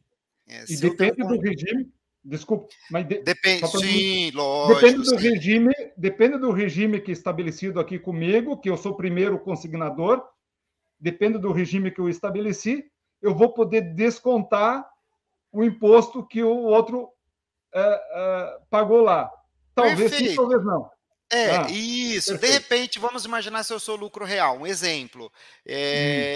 E depende do regime. Desculpa, mas depende, sim, lógico. Depende do regime que é estabelecido aqui comigo, que eu sou o primeiro consignador. Depende do regime que eu estabeleci, eu vou poder descontar o imposto que o outro pagou lá. Talvez Perfeito. Sim, talvez não. Isso. Perfeito. De repente, vamos imaginar se eu sou lucro real. Um exemplo.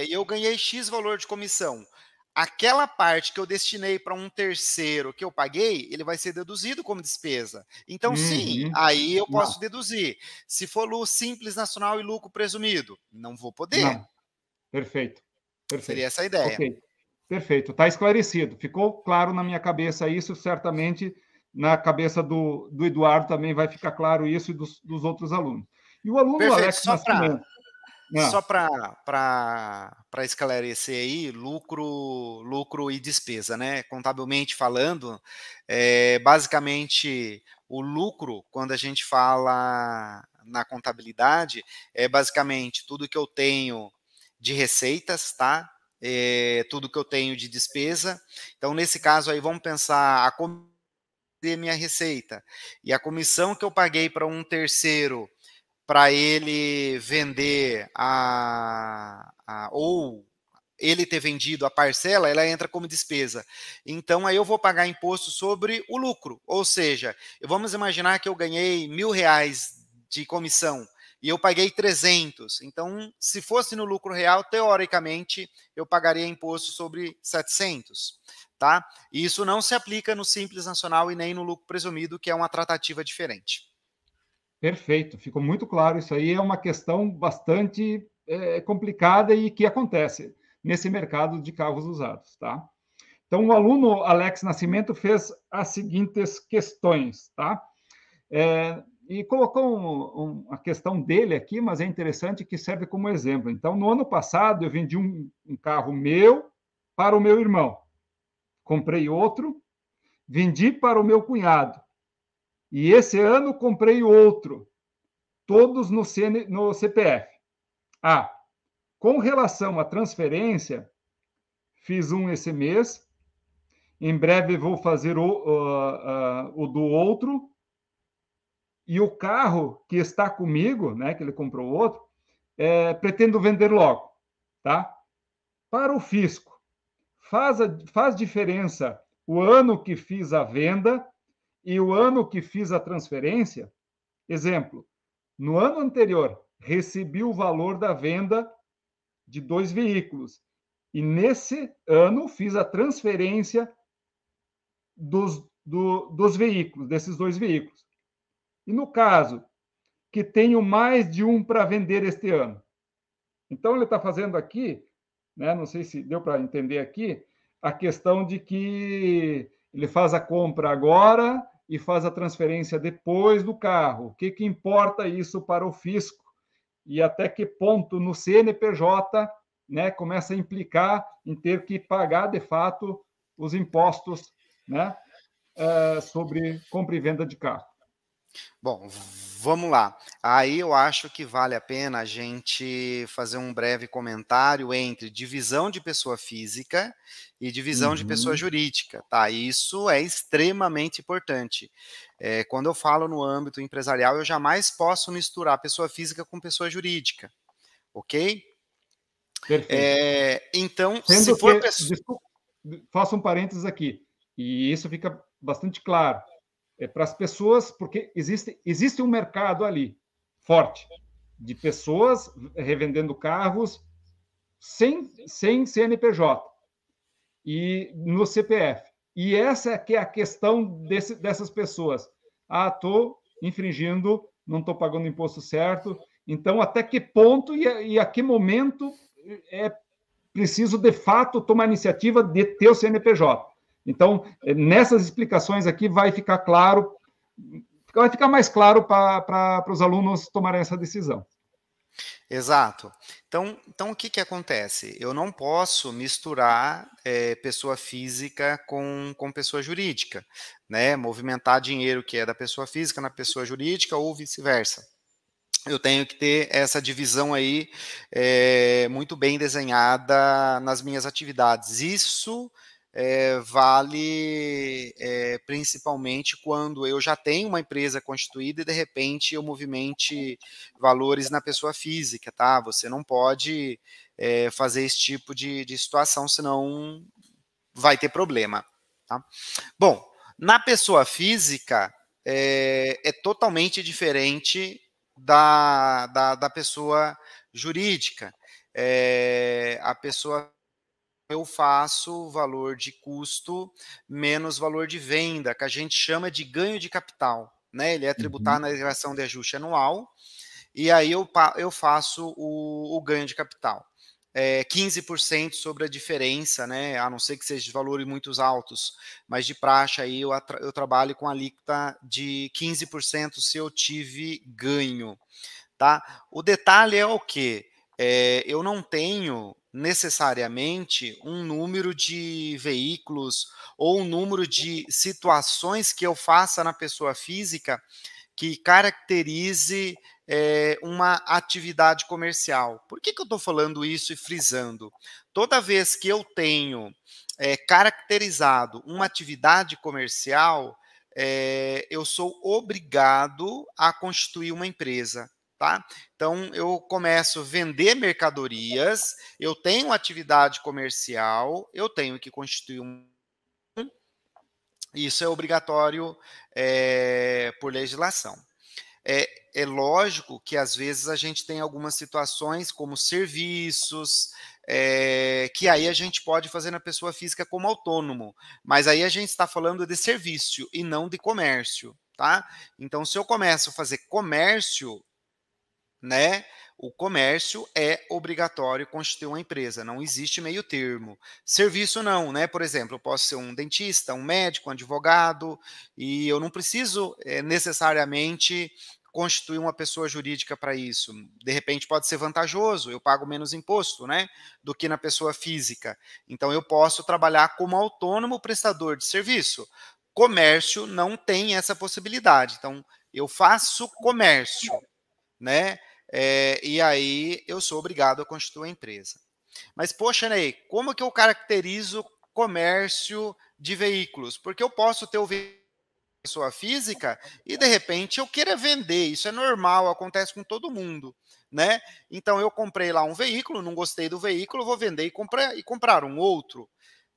Eu ganhei X valor de comissão. Aquela parte que eu destinei para um terceiro que eu paguei, ele vai ser deduzido como despesa. Então, sim, aí eu posso deduzir. Se for lucro simples nacional e lucro presumido, não vou poder. Não. Perfeito. Seria essa a ideia. Okay. Perfeito. Está esclarecido. Ficou claro na minha cabeça isso, certamente na cabeça do Eduardo também vai ficar claro isso e dos outros alunos. E o aluno Perfeito. Alex Nascimento. Só para esclarecer aí, lucro e despesa, né? Contabilmente falando, basicamente o lucro, quando a gente fala na contabilidade, é basicamente tudo que eu tenho de receitas, tá? Tudo que eu tenho de despesa. Então, nesse caso aí, vamos pensar a minha receita e a comissão que eu paguei para um terceiro para ele vender ou ele ter vendido a parcela, ela entra como despesa. Então, aí eu vou pagar imposto sobre o lucro. Ou seja, vamos imaginar que eu ganhei R$1.000 de comissão e eu paguei 300. Então, se fosse no lucro real, teoricamente, eu pagaria imposto sobre 700. Tá? E isso não se aplica no Simples Nacional e nem no lucro presumido, que é uma tratativa diferente. Perfeito, ficou muito claro. Isso aí é uma questão bastante complicada e que acontece nesse mercado de carros usados, tá? Então, o aluno Alex Nascimento fez as seguintes questões, tá? E colocou a questão dele aqui, mas é interessante que serve como exemplo. Então, no ano passado, eu vendi um carro meu para o meu irmão. Comprei outro, vendi para o meu cunhado. E esse ano comprei outro, todos no CPF. Com relação à transferência, fiz um esse mês, em breve vou fazer o do outro, e o carro que está comigo, né, que ele comprou outro, pretendo vender logo, tá? Para o fisco, faz diferença o ano que fiz a venda e o ano que fiz a transferência? Exemplo, no ano anterior, recebi o valor da venda de 2 veículos. E nesse ano, fiz a transferência dos veículos, desses 2 veículos. E no caso, que tenho mais de um para vender este ano. Então, ele está fazendo aqui, né, não sei se deu para entender aqui, a questão de que ele faz a compra agora e faz a transferência depois do carro. O que importa isso para o fisco? E até que ponto no CNPJ, né, começa a implicar em ter que pagar, de fato, os impostos, né, sobre compra e venda de carro. Bom, vamos lá. Aí eu acho que vale a pena a gente fazer um breve comentário entre divisão de pessoa física e divisão de pessoa jurídica, tá? Isso é extremamente importante. Quando eu falo no âmbito empresarial, eu jamais posso misturar pessoa física com pessoa jurídica, ok? Perfeito. Então, se for... faço um parênteses aqui, e isso fica bastante claro, para as pessoas, porque existe um mercado ali forte de pessoas revendendo carros sem CNPJ e no CPF. E essa é que é a questão dessas pessoas. Ah, estou infringindo, não estou pagando o imposto certo. Então, até que ponto e a que momento é preciso, de fato, tomar a iniciativa de ter o CNPJ? Então, nessas explicações aqui vai ficar claro, vai ficar mais claro para os alunos tomarem essa decisão. Exato. Então o que acontece? Eu não posso misturar pessoa física com pessoa jurídica, né? Movimentar dinheiro que é da pessoa física na pessoa jurídica ou vice-versa. Eu tenho que ter essa divisão aí muito bem desenhada nas minhas atividades. Isso vale principalmente quando eu já tenho uma empresa constituída e de repente eu movimente valores na pessoa física, tá? Você não pode fazer esse tipo de situação, senão vai ter problema, tá? Bom, na pessoa física é totalmente diferente da pessoa jurídica. A pessoa, eu faço valor de custo menos valor de venda, que a gente chama de ganho de capital, né? Ele é tributado na declaração de ajuste anual, e aí eu faço o ganho de capital. 15% sobre a diferença, né? A não ser que seja de valores muito altos, mas de praxe aí eu trabalho com alíquota de 15% se eu tive ganho, tá? O detalhe é o quê? Eu não tenho necessariamente um número de veículos ou um número de situações que eu faça na pessoa física que caracterize uma atividade comercial. Por que eu estou falando isso e frisando? Toda vez que eu tenho caracterizado uma atividade comercial, eu sou obrigado a constituir uma empresa. Tá? Então, eu começo a vender mercadorias, eu tenho atividade comercial, eu tenho que constituir isso é obrigatório por legislação. É lógico que às vezes a gente tem algumas situações como serviços, que aí a gente pode fazer na pessoa física como autônomo, mas aí a gente está falando de serviço e não de comércio, tá? Então, se eu começo a fazer comércio, né? O comércio é obrigatório constituir uma empresa, não existe meio termo. Serviço não, né? Por exemplo, eu posso ser um dentista, um médico, um advogado, e eu não preciso necessariamente constituir uma pessoa jurídica para isso. De repente pode ser vantajoso, eu pago menos imposto, né? Do que na pessoa física. Então eu posso trabalhar como autônomo prestador de serviço. Comércio não tem essa possibilidade. Então eu faço comércio, né? E aí eu sou obrigado a constituir a empresa. Mas, poxa, Ney, como que eu caracterizo comércio de veículos? Porque eu posso ter o veículo de pessoa física e, de repente, eu queira vender. Isso é normal, acontece com todo mundo, né? Então, eu comprei lá um veículo, não gostei do veículo, vou vender e comprar um outro,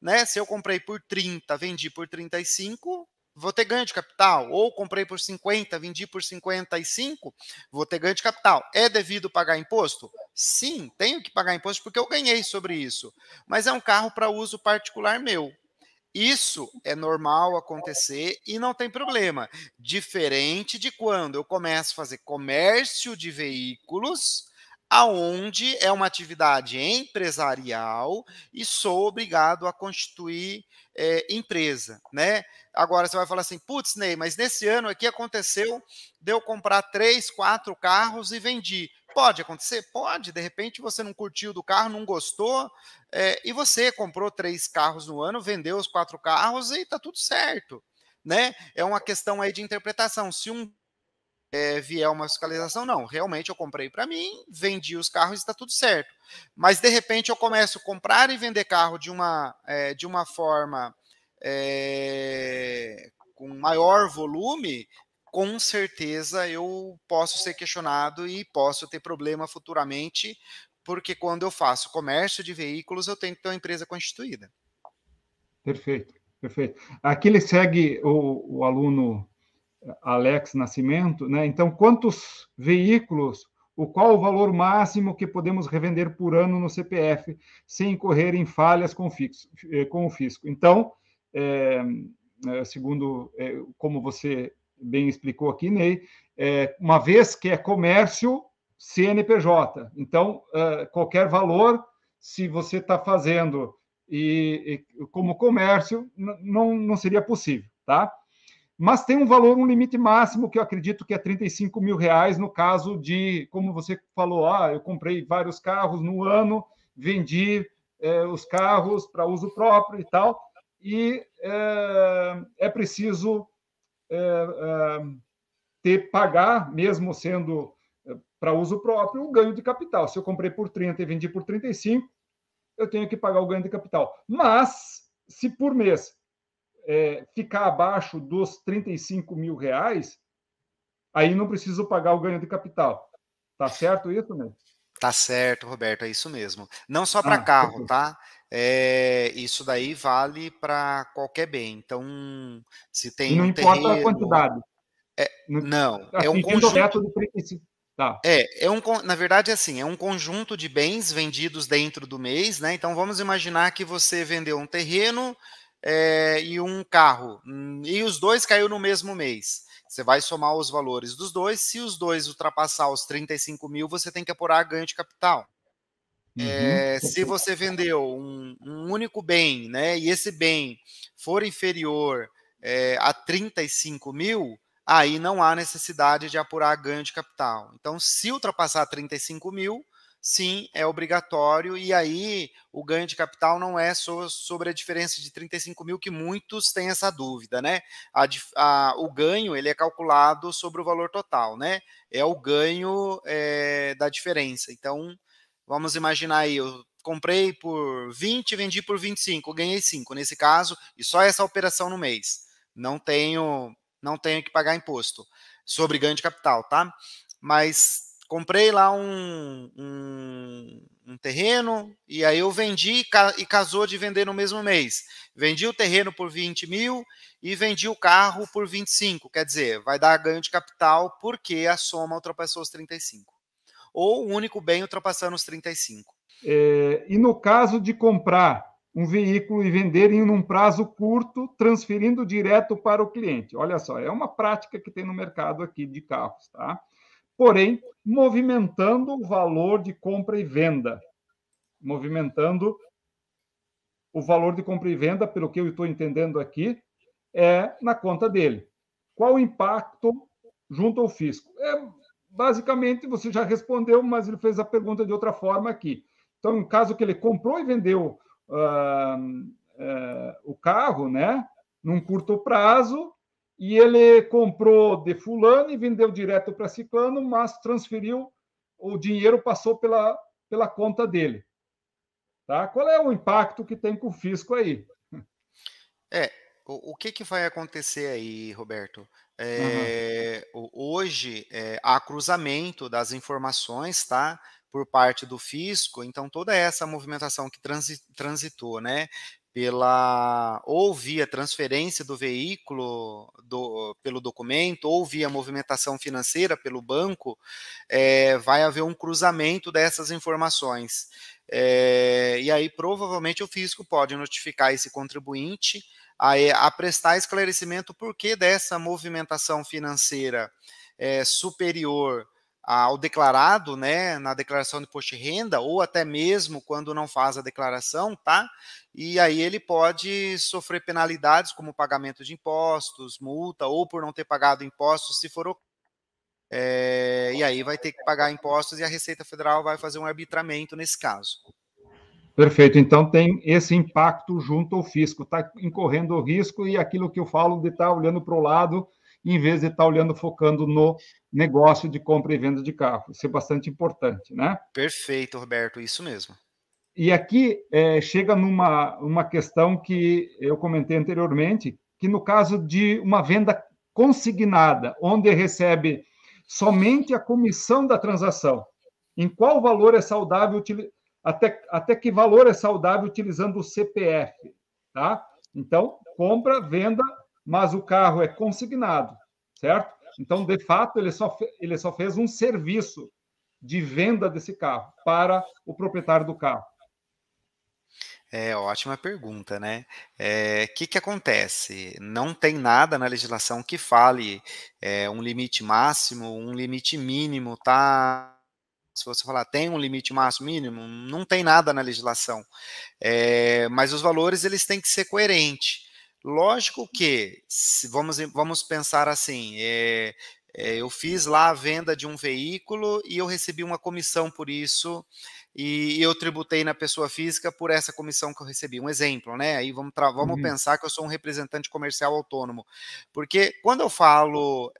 né? Se eu comprei por 30, vendi por 35, vou ter ganho de capital. Ou comprei por 50, vendi por 55, vou ter ganho de capital. É devido pagar imposto? Sim, tenho que pagar imposto porque eu ganhei sobre isso. Mas é um carro para uso particular meu. Isso é normal acontecer e não tem problema. Diferente de quando eu começo a fazer comércio de veículos, aonde é uma atividade empresarial e sou obrigado a constituir empresa, né? Agora você vai falar assim, putz, Ney, mas nesse ano aqui aconteceu de eu comprar 3, 4 carros e vendi. Pode acontecer? Pode. De repente você não curtiu do carro, não gostou, e você comprou 3 carros no ano, vendeu os 4 carros e está tudo certo, né? É uma questão aí de interpretação. Se vier uma fiscalização, não, realmente eu comprei para mim, vendi os carros e está tudo certo. Mas, de repente, eu começo a comprar e vender carro de uma forma com maior volume, com certeza eu posso ser questionado e posso ter problema futuramente, porque quando eu faço comércio de veículos, eu tenho que ter uma empresa constituída. Perfeito, perfeito. Aqui ele segue o aluno Alex Nascimento, né? Então, quantos veículos, qual o valor máximo que podemos revender por ano no CPF sem incorrer em falhas com o fisco? Então, segundo como você bem explicou aqui, Ney, uma vez que é comércio, CNPJ. Então, qualquer valor, se você está fazendo e como comércio, não seria possível, tá? Mas tem um limite máximo, que eu acredito que é R$35 mil, no caso de, como você falou, eu comprei vários carros no ano, vendi os carros para uso próprio e tal, e é preciso pagar, mesmo sendo para uso próprio, o ganho de capital. Se eu comprei por 30 e vendi por 35, eu tenho que pagar o ganho de capital. Mas, se por mês ficar abaixo dos R$35 mil, aí não preciso pagar o ganho de capital. Tá certo isso, né? Tá certo, Roberto, é isso mesmo. Não só para carro, tá? Isso daí vale para qualquer bem. Então, se tem não importa terreno, a quantidade. Não, é um conjunto reto de 35. Tá. Na verdade, assim, é um conjunto de bens vendidos dentro do mês, né? Então, vamos imaginar que você vendeu um terreno e um carro, e os dois caiu no mesmo mês. Você vai somar os valores dos dois. Se os dois ultrapassar os 35 mil, você tem que apurar ganho de capital. Se você vendeu um único bem, né, e esse bem for inferior a 35 mil, aí não há necessidade de apurar ganho de capital. Então, se ultrapassar 35 mil, sim, é obrigatório, e aí o ganho de capital não é sobre a diferença de 35 mil, que muitos têm essa dúvida, né? O ganho, ele é calculado sobre o valor total, né? É o ganho da diferença. Então, vamos imaginar aí, eu comprei por 20, vendi por 25, ganhei 5 nesse caso, e só essa operação no mês. Não tenho que pagar imposto sobre ganho de capital, tá? Mas comprei lá um terreno, e aí eu vendi e casou de vender no mesmo mês. Vendi o terreno por 20 mil e vendi o carro por 25. Quer dizer, vai dar ganho de capital porque a soma ultrapassou os 35. Ou o único bem ultrapassando os 35. E no caso de comprar um veículo e vender em um prazo curto, transferindo direto para o cliente. Olha só, é uma prática que tem no mercado aqui de carros, tá? Porém, movimentando o valor de compra e venda. Movimentando o valor de compra e venda, pelo que eu estou entendendo aqui, na conta dele. Qual o impacto junto ao fisco? Basicamente, você já respondeu, mas ele fez a pergunta de outra forma aqui. Então, no caso que ele comprou e vendeu o carro, né, num curto prazo, e ele comprou de fulano e vendeu direto para ciclano, mas transferiu, o dinheiro passou pela conta dele. Tá? Qual é o impacto que tem com o fisco aí? O que vai acontecer aí, Roberto? Hoje há cruzamento das informações, tá? Por parte do fisco, então toda essa movimentação que transitou, né? Ou via transferência do veículo pelo documento, ou via movimentação financeira pelo banco, vai haver um cruzamento dessas informações. E aí, provavelmente, o fisco pode notificar esse contribuinte a prestar esclarecimento por que dessa movimentação financeira superior ao declarado, né, na declaração de imposto de renda, ou até mesmo quando não faz a declaração, tá? E aí ele pode sofrer penalidades como pagamento de impostos, multa, ou por não ter pagado impostos, se for e aí vai ter que pagar impostos e a Receita Federal vai fazer um arbitramento nesse caso. Perfeito. Então tem esse impacto junto ao fisco, está incorrendo o risco, e aquilo que eu falo de estar olhando para o lado, em vez de estar focando no negócio de compra e venda de carro. Isso é bastante importante, né? Perfeito, Roberto, isso mesmo. E aqui chega numa questão que eu comentei anteriormente, que no caso de uma venda consignada, onde recebe somente a comissão da transação, em qual valor é saudável, até que valor é saudável utilizando o CPF, tá? Então, compra, venda, mas o carro é consignado, certo? Então, de fato, ele só fez um serviço de venda desse carro para o proprietário do carro. Ótima pergunta, né? Que acontece? Não tem nada na legislação que fale um limite máximo, um limite mínimo, tá? Se você falar tem um limite máximo, mínimo, não tem nada na legislação. Mas os valores eles têm que ser coerentes. Lógico que, vamos pensar assim, eu fiz lá a venda de um veículo e eu recebi uma comissão por isso, e eu tributei na pessoa física por essa comissão que eu recebi. Um exemplo, né? Aí vamos pensar que eu sou um representante comercial autônomo. Porque quando eu falo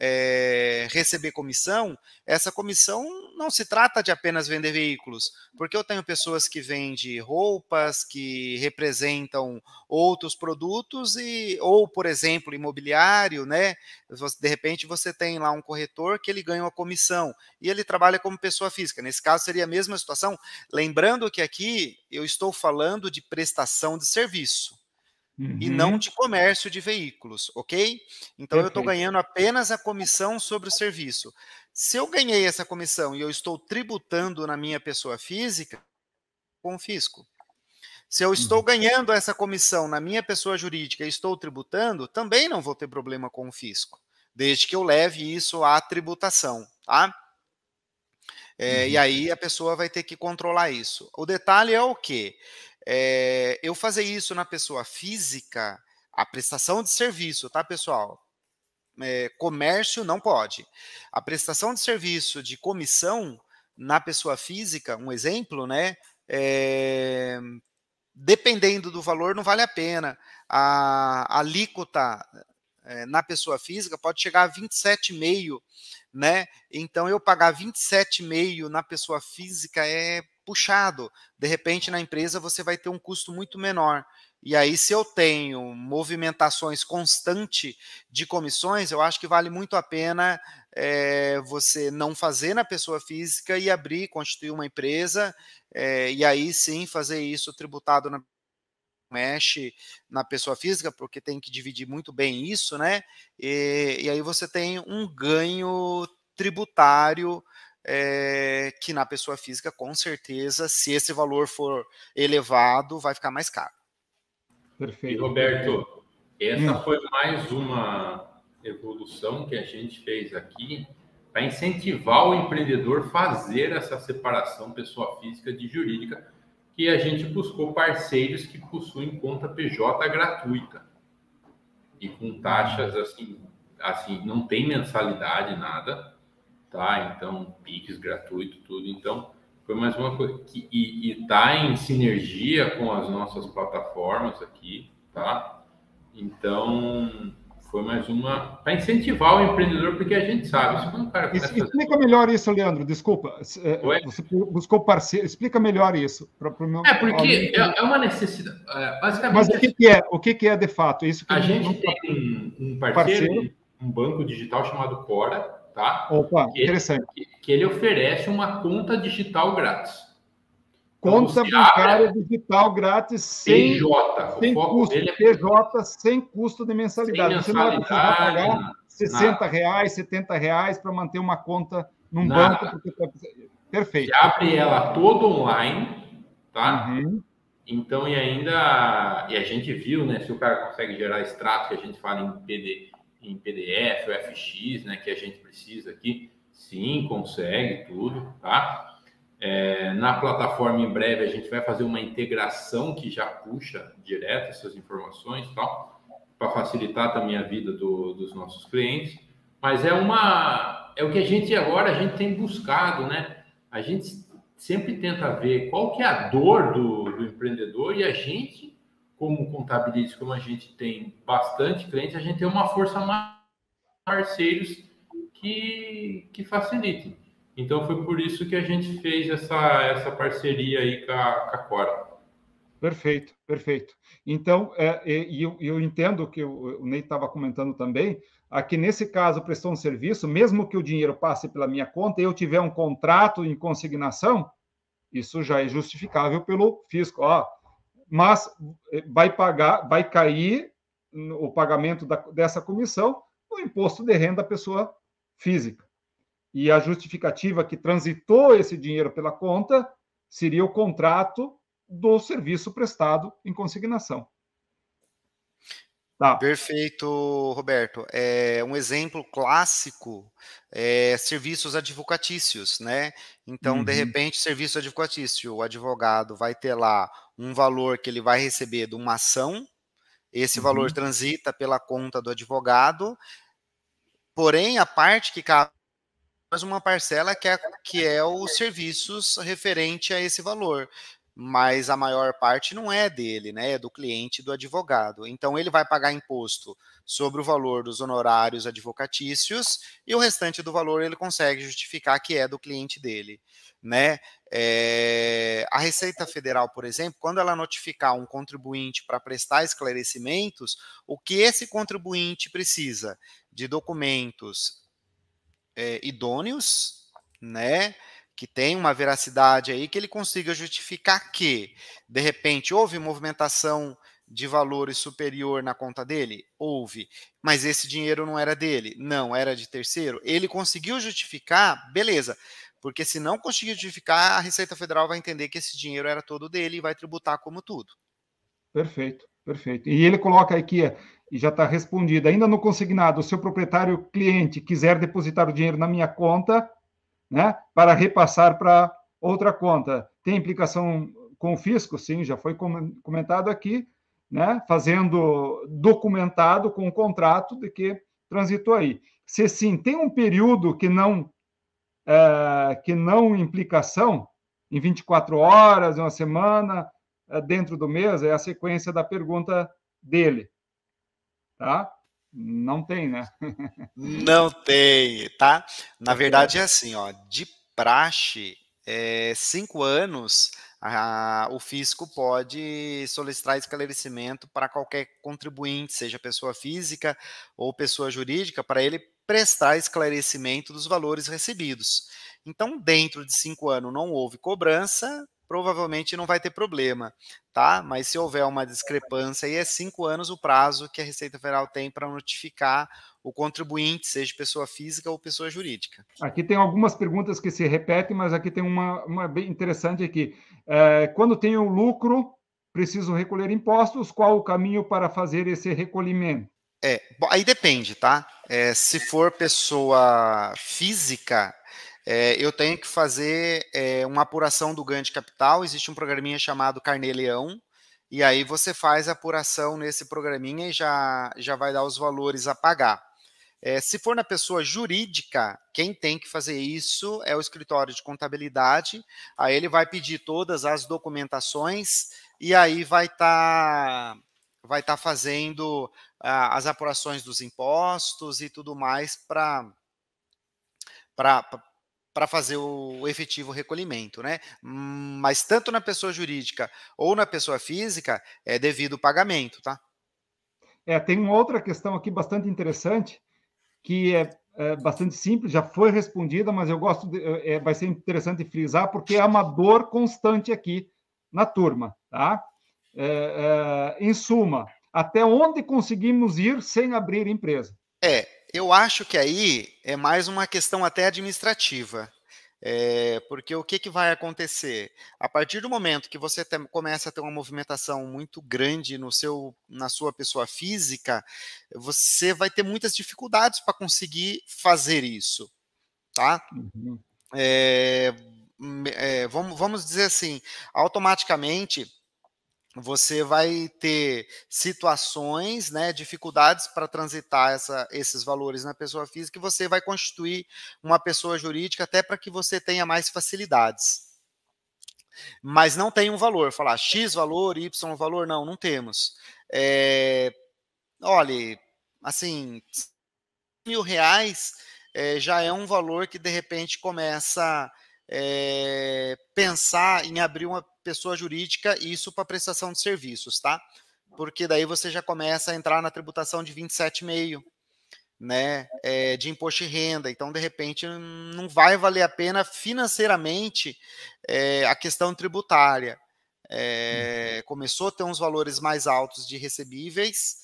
receber comissão, essa comissão não se trata de apenas vender veículos, porque eu tenho pessoas que vendem roupas, que representam outros produtos, ou, por exemplo, imobiliário, né? De repente você tem lá um corretor que ele ganha uma comissão e ele trabalha como pessoa física. Nesse caso seria a mesma situação, lembrando que aqui eu estou falando de prestação de serviço e não de comércio de veículos, ok? Então eu estou ganhando apenas a comissão sobre o serviço. Se eu ganhei essa comissão e eu estou tributando na minha pessoa física, confisco. Se eu estou ganhando essa comissão na minha pessoa jurídica e estou tributando, também não vou ter problema com o fisco, desde que eu leve isso à tributação, tá? E aí a pessoa vai ter que controlar isso. O detalhe é o quê? Eu fazer isso na pessoa física, a prestação de serviço, tá, pessoal? Comércio não pode. A prestação de serviço de comissão na pessoa física, um exemplo, né? Dependendo do valor, não vale a pena. A alíquota na pessoa física pode chegar a 27,5%, né? Então, eu pagar 27,5% na pessoa física é puxado. De repente, na empresa, você vai ter um custo muito menor. E aí, se eu tenho movimentações constantes de comissões, eu acho que vale muito a pena você não fazer na pessoa física e abrir, constituir uma empresa, e aí sim fazer isso tributado na mexe na pessoa física, porque tem que dividir muito bem isso, né? E aí você tem um ganho tributário que na pessoa física, com certeza, se esse valor for elevado, vai ficar mais caro. Perfeito. E, Roberto, essa foi mais uma evolução que a gente fez aqui para incentivar o empreendedor a fazer essa separação pessoa física de jurídica, que a gente buscou parceiros que possuem conta PJ gratuita e com taxas assim não tem mensalidade, nada, tá? Então, PIX gratuito, tudo. Então, foi mais uma coisa e está em sinergia com as nossas plataformas aqui, tá? Então, foi mais uma para incentivar o empreendedor, porque a gente sabe, se quando o cara começa explica melhor isso, Leandro, desculpa. Você buscou parceiro, explica melhor isso para o meu. Porque é uma necessidade. Basicamente, mas o que é de fato? Isso que a gente tem um parceiro, um banco digital chamado Cora, tá? Opa, interessante. Que ele oferece uma conta digital grátis. Conta bancária digital grátis sem custo, PJ, sem custo de mensalidade. Você não vai precisar pagar R$60, R$70 para manter uma conta num banco. Perfeito. Você abre ela toda online, tá? Então, e a gente viu, né? Se o cara consegue gerar extrato, que a gente fala em PDF ou FX, né? Que a gente precisa aqui, sim, consegue tudo, tá? Na plataforma, em breve, a gente vai fazer uma integração que já puxa direto essas informações e tal, para facilitar também a vida dos nossos clientes. Mas é o que a gente tem buscado, né? A gente sempre tenta ver qual que é a dor do empreendedor, e a gente, como contabilista, como a gente tem bastante clientes, a gente tem uma força mais parceiros que facilitem. Então, foi por isso que a gente fez essa parceria aí com a Cora. Perfeito, perfeito. Então, eu entendo que o Ney estava comentando também, aqui nesse caso, prestou um serviço, mesmo que o dinheiro passe pela minha conta e eu tiver um contrato em consignação, isso já é justificável pelo fisco. mas vai cair o pagamento dessa comissão no imposto de renda da pessoa física. E a justificativa que transitou esse dinheiro pela conta seria o contrato do serviço prestado em consignação. Tá. Perfeito, Roberto. Um exemplo clássico serviços advocatícios, né? Então, de repente, serviço advocatício, o advogado vai ter lá um valor que ele vai receber de uma ação, esse valor transita pela conta do advogado, porém, a parte que cabe mais uma parcela que é os serviços referente a esse valor. Mas a maior parte não é dele, né? É do cliente, do advogado. Então, ele vai pagar imposto sobre o valor dos honorários advocatícios e o restante do valor ele consegue justificar que é do cliente dele, né? A Receita Federal, por exemplo, quando ela notificar um contribuinte para prestar esclarecimentos, o que esse contribuinte precisa? De documentos idôneos, né? Que tem uma veracidade aí, que ele consiga justificar que, de repente, houve movimentação de valores superior na conta dele? Houve. Mas esse dinheiro não era dele? Não, era de terceiro? Ele conseguiu justificar? Beleza. Porque se não conseguir justificar, a Receita Federal vai entender que esse dinheiro era todo dele e vai tributar como tudo. Perfeito, perfeito. E ele coloca aqui, e já está respondido, ainda no consignado, se o proprietário cliente quiser depositar o dinheiro na minha conta, né, para repassar para outra conta. Tem implicação com o fisco? Sim, já foi comentado aqui, né, fazendo documentado com o contrato de que transitou aí. Se sim, tem um período que não implicação, em 24 horas, uma semana, dentro do mês, é a sequência da pergunta dele. Tá? Não tem, né? Não tem, tá? Na verdade é assim, ó, de praxe, 5 anos, o fisco pode solicitar esclarecimento para qualquer contribuinte, seja pessoa física ou pessoa jurídica, para ele prestar esclarecimento dos valores recebidos. Então, dentro de 5 anos não houve cobrança, provavelmente não vai ter problema, tá? Mas se houver uma discrepância, aí é 5 anos o prazo que a Receita Federal tem para notificar o contribuinte, seja pessoa física ou pessoa jurídica. Aqui tem algumas perguntas que se repetem, mas aqui tem uma bem interessante aqui. Quando tenho lucro, preciso recolher impostos, qual o caminho para fazer esse recolhimento? Aí depende, tá? Se for pessoa física, eu tenho que fazer uma apuração do ganho de capital. Existe um programinha chamado Carnê-Leão, e aí você faz a apuração nesse programinha e já vai dar os valores a pagar. Se for na pessoa jurídica, quem tem que fazer isso é o escritório de contabilidade. Aí ele vai pedir todas as documentações e aí vai estar fazendo as apurações dos impostos e tudo mais para fazer o efetivo recolhimento, né? Mas tanto na pessoa jurídica ou na pessoa física é devido o pagamento, tá? Tem uma outra questão aqui bastante interessante, que é bastante simples, já foi respondida, mas eu gosto, vai ser interessante frisar, porque é uma dor constante aqui na turma, tá? Em suma, até onde conseguimos ir sem abrir empresa? Eu acho que aí é mais uma questão até administrativa. Porque o que vai acontecer? A partir do momento que você começa a ter uma movimentação muito grande na sua pessoa física, você vai ter muitas dificuldades para conseguir fazer isso, tá? Vamos dizer assim, automaticamente você vai ter situações, né, dificuldades para transitar esses valores na pessoa física, e você vai constituir uma pessoa jurídica até para que você tenha mais facilidades. Mas não tem um valor, falar X valor, Y valor, não temos. Olha, assim, R$1.000 já é um valor que de repente começa pensar em abrir uma pessoa jurídica, isso para prestação de serviços, tá? Porque daí você já começa a entrar na tributação de 27,5%, né? De imposto de renda. Então, de repente, não vai valer a pena financeiramente a questão tributária. começou a ter uns valores mais altos de recebíveis,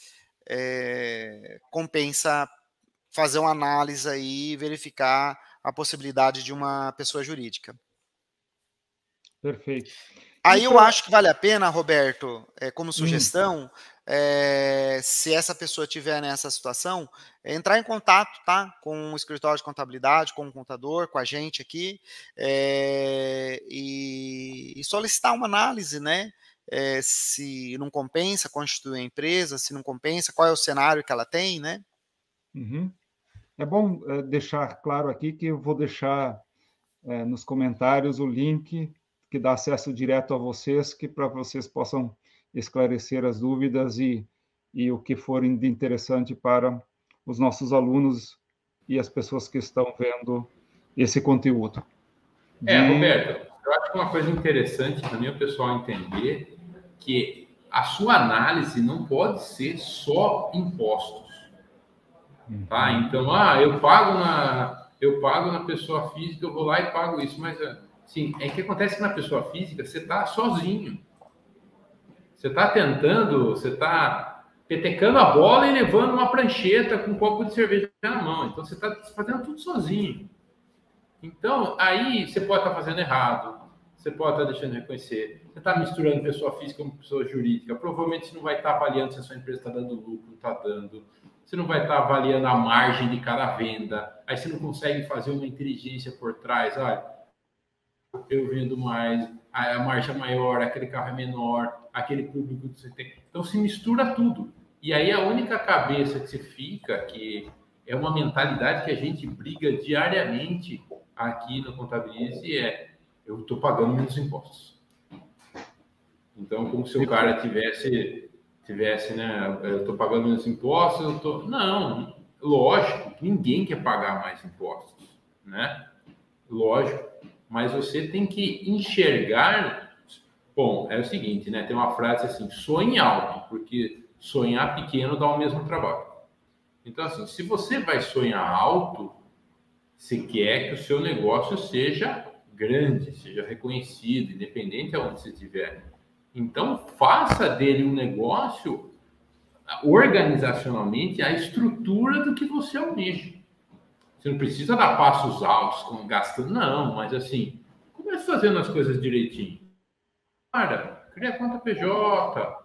compensa fazer uma análise aí e verificar a possibilidade de uma pessoa jurídica. Perfeito. Aí eu acho que vale a pena, Roberto, como sugestão, se essa pessoa estiver nessa situação, entrar em contato, tá, com o escritório de contabilidade, com o contador, com a gente aqui, e solicitar uma análise, né? Se não compensa constituir a empresa, se não compensa, qual é o cenário que ela tem, né? Uhum. É bom deixar claro aqui que eu vou deixar nos comentários o link que dá acesso direto a vocês, que para vocês possam esclarecer as dúvidas e o que for de interessante para os nossos alunos e as pessoas que estão vendo esse conteúdo. Roberto, eu acho que uma coisa interessante também o pessoal entender que a sua análise não pode ser só impostos. Tá? Então, eu pago na pessoa física, eu vou lá e pago isso, mas assim, que acontece que na pessoa física você está sozinho. Você está você está petecando a bola e levando uma prancheta com um copo de cerveja na mão. Então, você está fazendo tudo sozinho. Então, aí você pode estar fazendo errado, você pode estar deixando de reconhecer, você está misturando pessoa física com pessoa jurídica, provavelmente você não vai estar avaliando se a sua empresa está dando lucro, não está dando, você não vai estar avaliando a margem de cada venda, aí você não consegue fazer uma inteligência por trás, eu vendo mais, a margem é maior, aquele carro é menor, aquele público que você tem. Então, se mistura tudo. E aí, a única cabeça que você fica, que é uma mentalidade que a gente briga diariamente aqui no Contabilize, eu estou pagando menos impostos. Então, como se o cara tivesse, né, eu estou pagando menos impostos, Não, lógico, ninguém quer pagar mais impostos, né? Lógico. Mas você tem que enxergar... Bom, é o seguinte, né? Tem uma frase assim, sonhe alto, porque sonhar pequeno dá o mesmo trabalho. Então, assim, se você vai sonhar alto, você quer que o seu negócio seja grande, seja reconhecido, independente de onde você estiver. Então, faça dele um negócio organizacionalmente a estrutura do que você almeja. Você não precisa dar passos altos, gastando, não, mas assim, comece fazendo as coisas direitinho. Cara, cria conta PJ,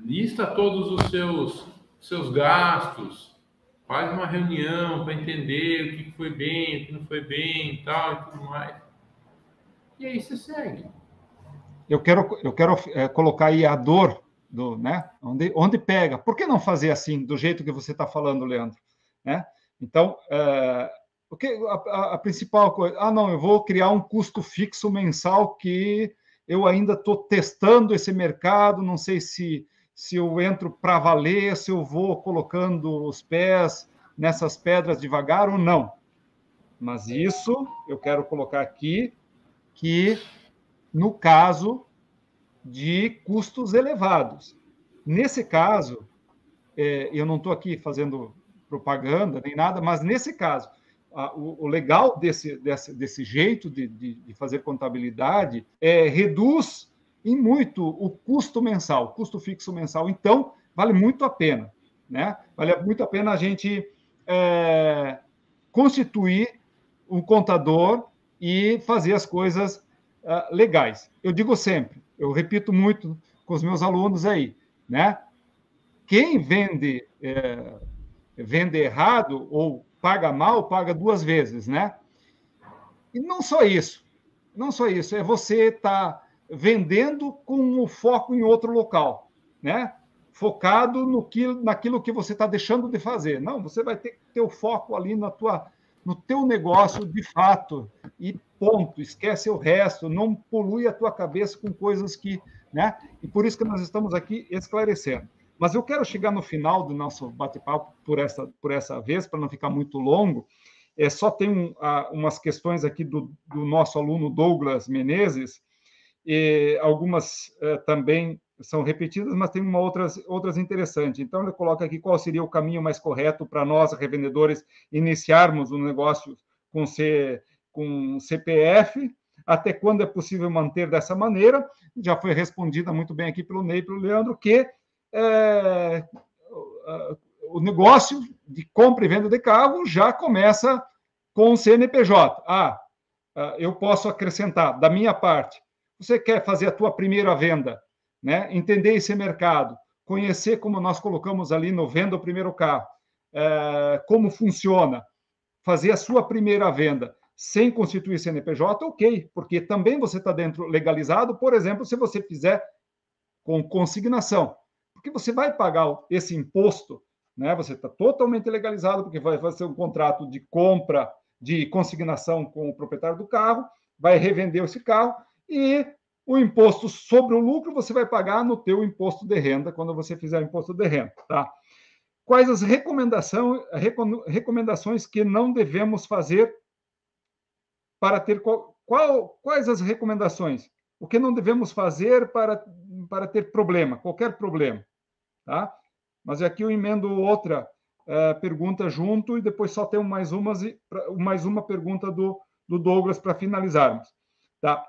lista todos os seus gastos, faz uma reunião para entender o que foi bem, o que não foi bem e tal e tudo mais. E aí você segue. Eu quero colocar aí a dor, né? Onde pega. Por que não fazer assim, do jeito que você está falando, Leandro? Né? Então, a principal coisa... não, eu vou criar um custo fixo mensal que eu ainda estou testando esse mercado, não sei se eu entro para valer, se eu vou colocando os pés nessas pedras devagar ou não. Mas isso eu quero colocar aqui, que no caso de custos elevados. Nesse caso, eu não estou aqui fazendo propaganda nem nada, mas nesse caso, o legal desse jeito de fazer contabilidade reduz em muito o custo mensal, custo fixo mensal. Então, vale muito a pena, né? Vale muito a pena a gente constituir um contador e fazer as coisas legais. Eu digo sempre, eu repito muito com os meus alunos aí, né? Quem vende errado ou paga mal, paga duas vezes, né? E não só isso, é você estar vendendo com o foco em outro local, né? Focado naquilo que você está deixando de fazer. Não, você vai ter que ter o foco ali no teu negócio de fato e ponto. Esquece o resto, não polui a tua cabeça com coisas que, né? E por isso que nós estamos aqui esclarecendo. Mas eu quero chegar no final do nosso bate-papo por essa vez, para não ficar muito longo. Só tem umas questões aqui do nosso aluno Douglas Menezes, e algumas também são repetidas, mas tem outras interessantes. Então, ele coloca aqui qual seria o caminho mais correto para nós, revendedores, iniciarmos um negócio com CPF, até quando é possível manter dessa maneira. Já foi respondida muito bem aqui pelo Ney e pelo Leandro, que o negócio de compra e venda de carro já começa com o CNPJ. Eu posso acrescentar, da minha parte, você quer fazer a tua primeira venda, né? Entender esse mercado, conhecer como nós colocamos ali no Venda o Primeiro Carro, como funciona, fazer a sua primeira venda sem constituir CNPJ, ok, porque também você está dentro legalizado, por exemplo, se você fizer com consignação, porque você vai pagar esse imposto, né? Você está totalmente legalizado, porque vai fazer um contrato de compra, de consignação com o proprietário do carro, vai revender esse carro e o imposto sobre o lucro você vai pagar no teu imposto de renda, quando você fizer o imposto de renda, tá? Quais as recomendações que não devemos fazer para ter... Quais as recomendações? O que não devemos fazer para ter problema, qualquer problema, tá? Mas aqui eu emendo outra pergunta junto e depois só tem mais uma pergunta do Douglas para finalizarmos, tá?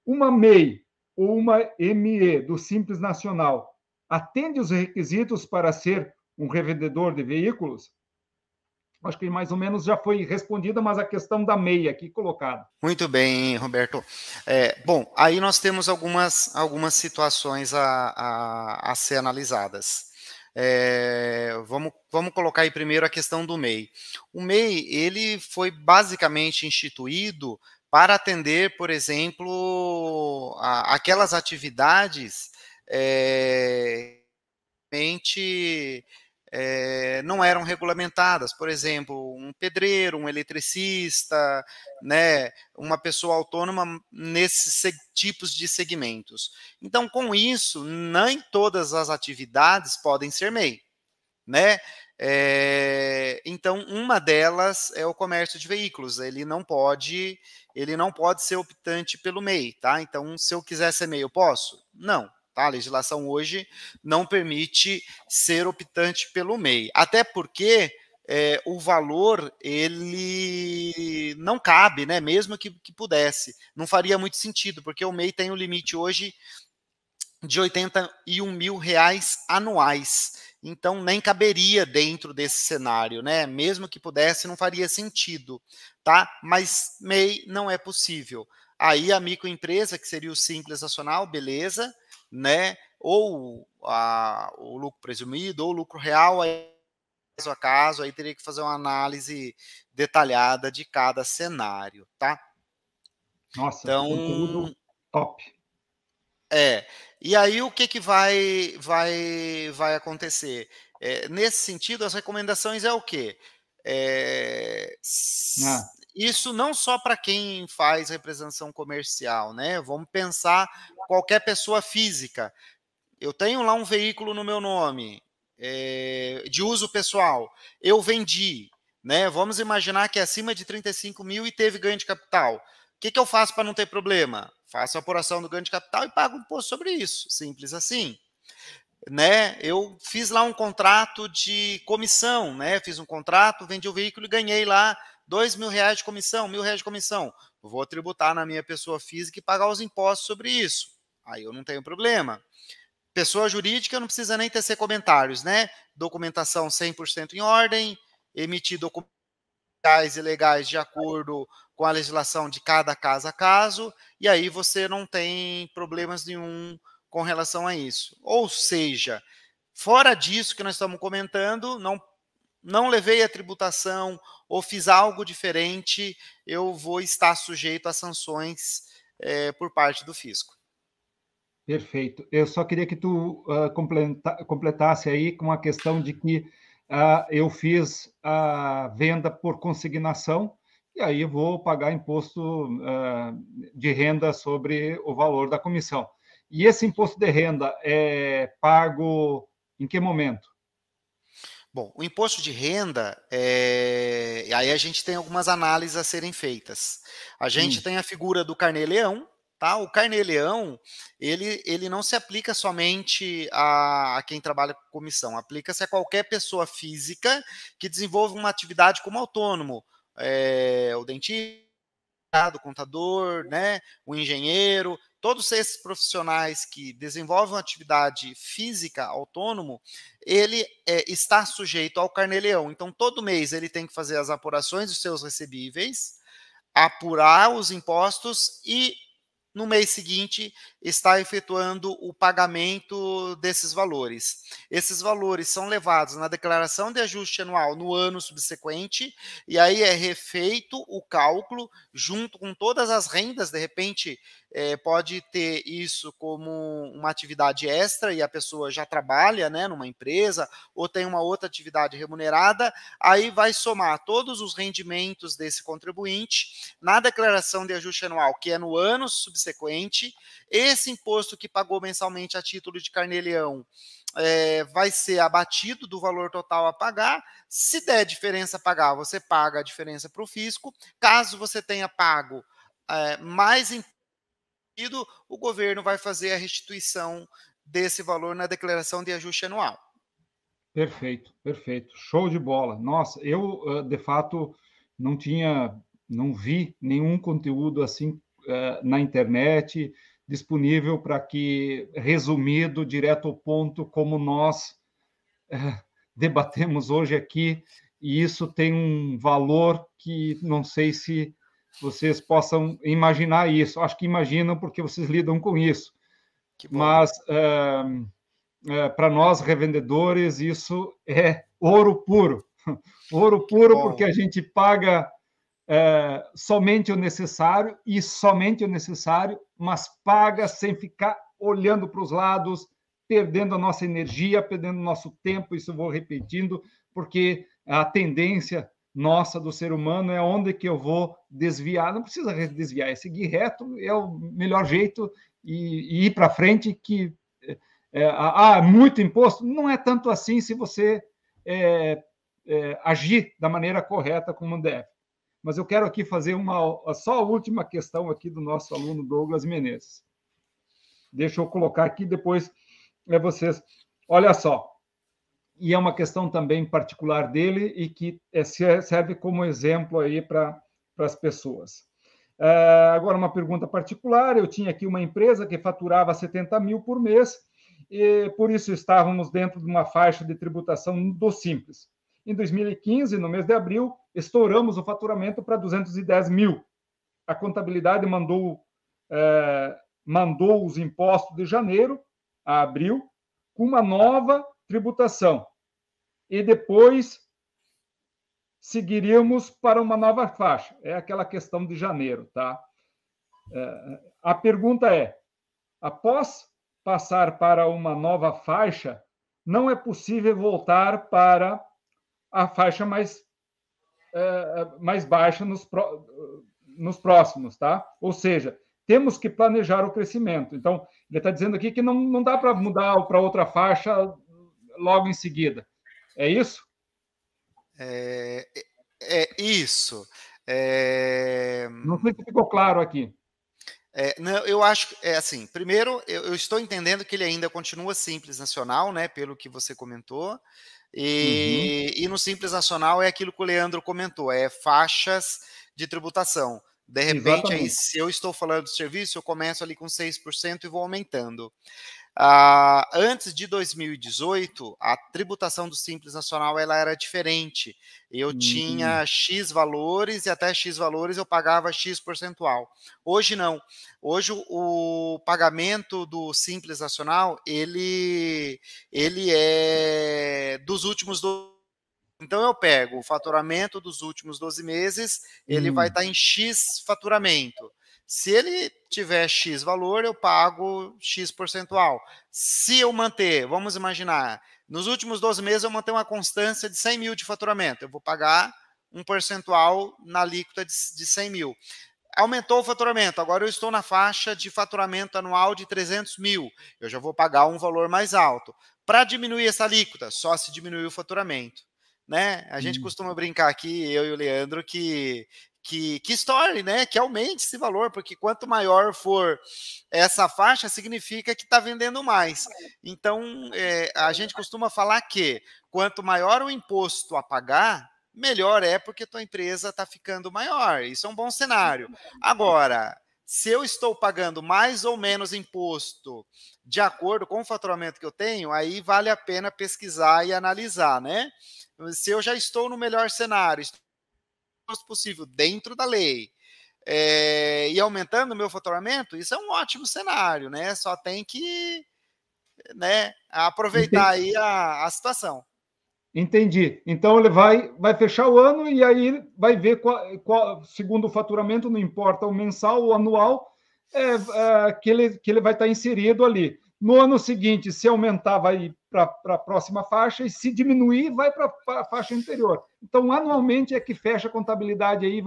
Uma MEI ou uma ME do Simples Nacional atende os requisitos para ser um revendedor de veículos? Acho que mais ou menos já foi respondida, mas a questão da MEI aqui colocada. Muito bem, Roberto. Bom, aí nós temos algumas situações a ser analisadas. Vamos colocar aí primeiro a questão do MEI. O MEI, ele foi basicamente instituído para atender, por exemplo, aquelas atividades não eram regulamentadas, por exemplo, um pedreiro, um eletricista, né, uma pessoa autônoma nesses tipos de segmentos. Então, com isso, nem todas as atividades podem ser MEI, né? Então, uma delas é o comércio de veículos. Ele não pode ser optante pelo MEI, tá? Então, se eu quiser ser MEI, eu posso? Não. Tá? A legislação hoje não permite ser optante pelo MEI, até porque o valor ele não cabe, né? Mesmo que pudesse, não faria muito sentido, porque o MEI tem um limite hoje de R$81 mil anuais, então nem caberia dentro desse cenário, né? Mesmo que pudesse, não faria sentido, tá? Mas MEI não é possível. Aí a microempresa, que seria o Simples Nacional, beleza, né? Ou o lucro presumido, ou o lucro real, aí, caso a caso, aí teria que fazer uma análise detalhada de cada cenário, tá? Nossa, então, conteúdo top. E aí o que vai acontecer? Nesse sentido, as recomendações é o quê? Isso não só para quem faz representação comercial, né? Vamos pensar qualquer pessoa física. Eu tenho lá um veículo no meu nome, de uso pessoal. Eu vendi, né? Vamos imaginar que é acima de 35 mil e teve ganho de capital. O que eu faço para não ter problema? Faço a apuração do ganho de capital e pago imposto sobre isso. Simples assim. Né? Eu fiz lá um contrato de comissão, né? Fiz um contrato, vendi o veículo e ganhei lá R$2 mil de comissão, R$1.000 de comissão. Vou tributar na minha pessoa física e pagar os impostos sobre isso. Aí eu não tenho problema. Pessoa jurídica não precisa nem tecer comentários, né? Documentação 100% em ordem, emitir documentos e legais de acordo com a legislação de cada caso a caso, e aí você não tem problemas nenhum com relação a isso. Ou seja, fora disso que nós estamos comentando, não levei a tributação ou fiz algo diferente, eu vou estar sujeito a sanções por parte do fisco. Perfeito. Eu só queria que tu completasse aí com a questão de que eu fiz a venda por consignação e aí eu vou pagar imposto de renda sobre o valor da comissão. E esse imposto de renda é pago em que momento? Bom, o imposto de renda, aí a gente tem algumas análises a serem feitas. A gente tem a figura do carnê-leão, tá? O carnê-leão, ele não se aplica somente a quem trabalha com comissão, aplica-se a qualquer pessoa física que desenvolva uma atividade como autônomo, o dentista, o contador, né, o engenheiro, todos esses profissionais que desenvolvem uma atividade física autônomo, ele está sujeito ao carnê-leão. Então, todo mês ele tem que fazer as apurações dos seus recebíveis, apurar os impostos e, no mês seguinte, está efetuando o pagamento desses valores. Esses valores são levados na declaração de ajuste anual no ano subsequente, e aí é refeito o cálculo junto com todas as rendas. De repente, pode ter isso como uma atividade extra e a pessoa já trabalha, né, numa empresa ou tem uma outra atividade remunerada, aí vai somar todos os rendimentos desse contribuinte na declaração de ajuste anual, que é no ano subsequente. Esse imposto que pagou mensalmente a título de carnê-leão vai ser abatido do valor total a pagar. Se der diferença a pagar, você paga a diferença para o fisco. Caso você tenha pago mais imposto, o governo vai fazer a restituição desse valor na declaração de ajuste anual. Perfeito, perfeito. Show de bola. Nossa, eu, de fato, não vi nenhum conteúdo assim na internet disponível para que, resumido, direto ao ponto, como nós debatemos hoje aqui, e isso tem um valor que não sei se vocês possam imaginar isso. Acho que imaginam porque vocês lidam com isso. Mas, para nós, revendedores, isso é ouro puro. Ouro puro, porque a gente paga somente o necessário, mas paga sem ficar olhando para os lados, perdendo a nossa energia, perdendo o nosso tempo. Isso eu vou repetindo, porque a tendência nossa do ser humano é onde que eu vou desviar. Não precisa desviar, é seguir reto, é o melhor jeito, e ir para frente. Que muito imposto, não é tanto assim se você agir da maneira correta como deve. Mas eu quero aqui fazer só a última questão aqui do nosso aluno Douglas Menezes. Deixa eu colocar aqui, depois vocês... Olha só, e é uma questão também particular dele e que serve como exemplo aí para as pessoas. Agora, uma pergunta particular. Eu tinha aqui uma empresa que faturava 70 mil por mês, e por isso estávamos dentro de uma faixa de tributação do Simples. Em 2015, no mês de abril, estouramos o faturamento para 210 mil. A contabilidade mandou os impostos de janeiro a abril com uma nova tributação. E depois seguiríamos para uma nova faixa. É aquela questão de janeiro, tá? A pergunta é: após passar para uma nova faixa, não é possível voltar para a faixa mais baixa nos próximos, tá? Ou seja, temos que planejar o crescimento. Então, ele está dizendo aqui que não dá para mudar para outra faixa logo em seguida. É isso? Isso. Não sei se ficou claro aqui. Não, eu acho que assim. Primeiro, eu estou entendendo que ele ainda continua Simples Nacional, né? Pelo que você comentou. E no Simples Nacional é aquilo que o Leandro comentou, faixas de tributação. De repente, aí, se eu estou falando de serviço, eu começo ali com 6% e vou aumentando. Antes de 2018, a tributação do Simples Nacional ela era diferente. Eu tinha X valores e até X valores eu pagava X percentual. Hoje não. Hoje o pagamento do Simples Nacional ele é dos últimos 12. Então eu pego o faturamento dos últimos 12 meses, ele vai estar em X faturamento. Se ele tiver X valor, eu pago X percentual. Se eu manter, vamos imaginar, nos últimos 12 meses eu manter uma constância de 100 mil de faturamento, eu vou pagar um percentual na alíquota de 100 mil. Aumentou o faturamento, agora eu estou na faixa de faturamento anual de 300 mil, eu já vou pagar um valor mais alto. Para diminuir essa alíquota, só se diminuir o faturamento. Né? A gente costuma brincar aqui, eu e o Leandro, que estoure, né? Que aumente esse valor, porque quanto maior for essa faixa, significa que está vendendo mais. Então, a gente costuma falar que quanto maior o imposto a pagar, melhor é porque tua empresa está ficando maior. Isso é um bom cenário. Agora, se eu estou pagando mais ou menos imposto de acordo com o faturamento que eu tenho, aí vale a pena pesquisar e analisar, né? Se eu já estou no melhor cenário, estou possível dentro da lei, e aumentando o meu faturamento, isso é um ótimo cenário, né? Só tem que, né, aproveitar aí a situação. Entendi. Então ele vai fechar o ano e aí vai ver segundo o faturamento, não importa o mensal ou anual, que ele vai estar inserido ali. No ano seguinte, se aumentar, vai para a próxima faixa, e se diminuir, vai para a faixa anterior. Então, anualmente é que fecha a contabilidade aí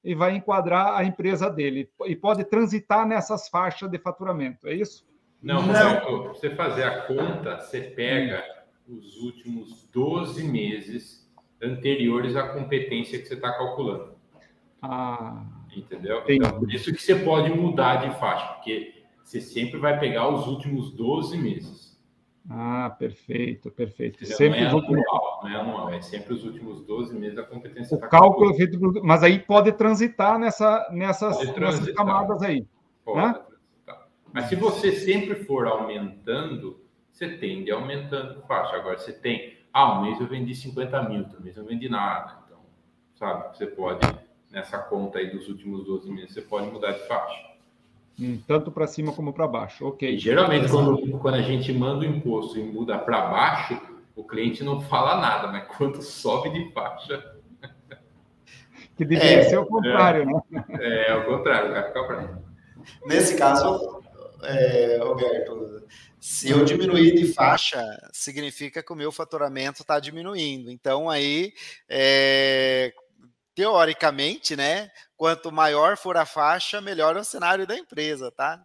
e vai enquadrar a empresa dele. E pode transitar nessas faixas de faturamento, é isso? Não, Roberto, para você fazer a conta, você pega os últimos 12 meses anteriores à competência que você está calculando. Entendeu? Então, por isso que você pode mudar de faixa, porque você sempre vai pegar os últimos 12 meses. Perfeito. Sempre não é anual, é sempre os últimos 12 meses da competência. O cálculo é feito, mas aí pode transitar nessas camadas aí. Pode transitar. Mas se você sempre for aumentando, você tende aumentando faixa. Agora, você tem, um mês eu vendi 50 mil, outro mês eu não vendi nada. Então, sabe, você pode, nessa conta aí dos últimos 12 meses, você pode mudar de faixa. Tanto para cima como para baixo, ok. E geralmente, quando a gente manda o imposto e muda para baixo, o cliente não fala nada, mas quando sobe de faixa... Que deveria ser o contrário, né? É o contrário, o cara fica bravo. Nesse caso, Roberto, se eu diminuir de faixa, significa que o meu faturamento está diminuindo. Então, aí, teoricamente, né? Quanto maior for a faixa, melhor é o cenário da empresa, tá?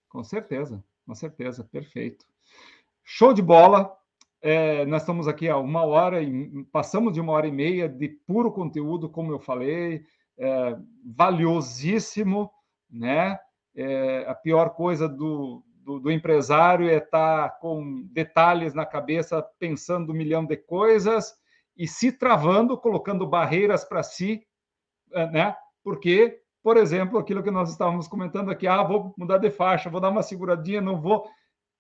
Com certeza, perfeito. Show de bola. Nós estamos aqui há 1 hora e passamos de 1h30 de puro conteúdo, como eu falei, valiosíssimo, né? A pior coisa do empresário é estar com detalhes na cabeça, pensando 1 milhão de coisas e se travando, colocando barreiras para si, né? Porque, por exemplo, aquilo que nós estávamos comentando aqui, vou mudar de faixa, vou dar uma seguradinha, não vou...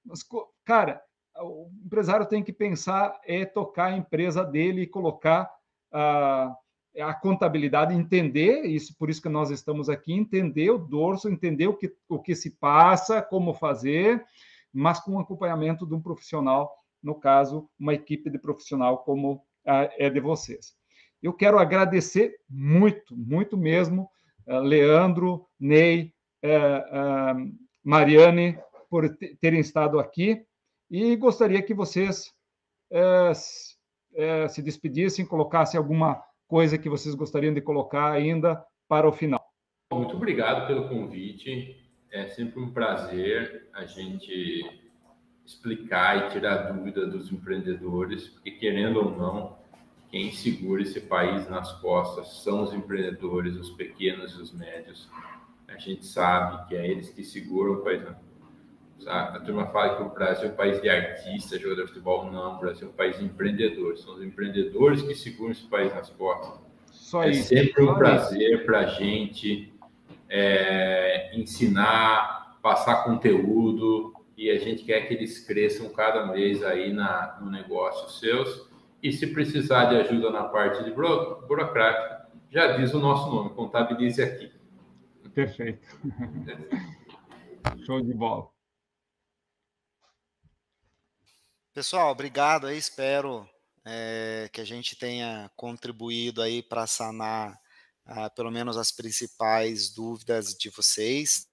Mas, cara, o empresário tem que pensar, tocar a empresa dele e colocar a contabilidade, entender isso, por isso que nós estamos aqui, entender o dorso, entender o que se passa, como fazer, mas com acompanhamento de um profissional, no caso, uma equipe de profissional como é de vocês. Eu quero agradecer muito, muito mesmo, Leandro, Ney, Mariane, por terem estado aqui, e gostaria que vocês se despedissem, colocassem alguma coisa que vocês gostariam de colocar ainda para o final. Muito obrigado pelo convite. É sempre um prazer a gente explicar e tirar dúvida dos empreendedores, porque, querendo ou não, quem segura esse país nas costas são os empreendedores, os pequenos e os médios. A gente sabe que é eles que seguram o país. A turma fala que o Brasil é um país de artistas, jogador de futebol. Não, o Brasil é um país de empreendedores. São os empreendedores que seguram esse país nas costas. Sempre um prazer para a gente ensinar, passar conteúdo, e a gente quer que eles cresçam cada vez aí no negócio seus. E se precisar de ajuda na parte de burocrática, já diz o nosso nome, contabilize aqui. Perfeito. Show de bola. Pessoal, obrigado aí, espero que a gente tenha contribuído aí para sanar pelo menos as principais dúvidas de vocês.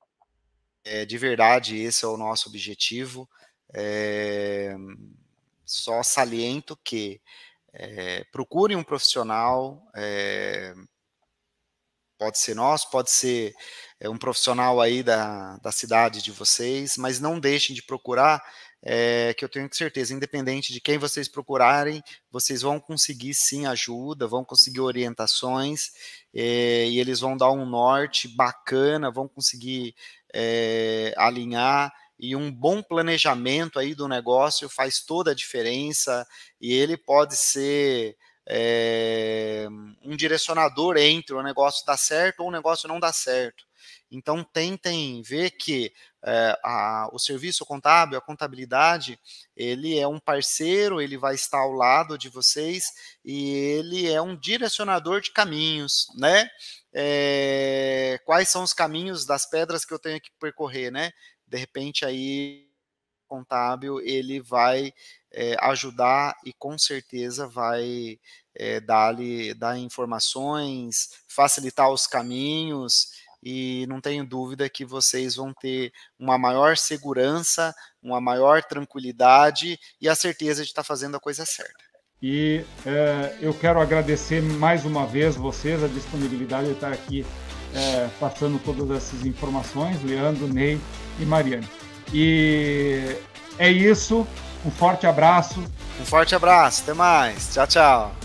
De verdade, esse é o nosso objetivo. Só saliento que procure um profissional, pode ser nós, pode ser um profissional aí da cidade de vocês, mas não deixem de procurar, que eu tenho certeza, independente de quem vocês procurarem, vocês vão conseguir sim ajuda, vão conseguir orientações, e eles vão dar um norte bacana, vão conseguir alinhar, e um bom planejamento aí do negócio faz toda a diferença, e ele pode ser um direcionador entre o negócio dar certo ou o negócio não dar certo. Então, tentem ver que o serviço contábil, a contabilidade, ele é um parceiro, ele vai estar ao lado de vocês e ele é um direcionador de caminhos, né? Quais são os caminhos das pedras que eu tenho que percorrer, né? De repente, aí, o contábil, ele vai ajudar e, com certeza, vai dar informações, facilitar os caminhos, e não tenho dúvida que vocês vão ter uma maior segurança, uma maior tranquilidade e a certeza de estar fazendo a coisa certa. E eu quero agradecer mais uma vez vocês, a disponibilidade de estar aqui passando todas essas informações, Leandro, Ney e Mariane. E é isso, um forte abraço. Um forte abraço, até mais, tchau, tchau.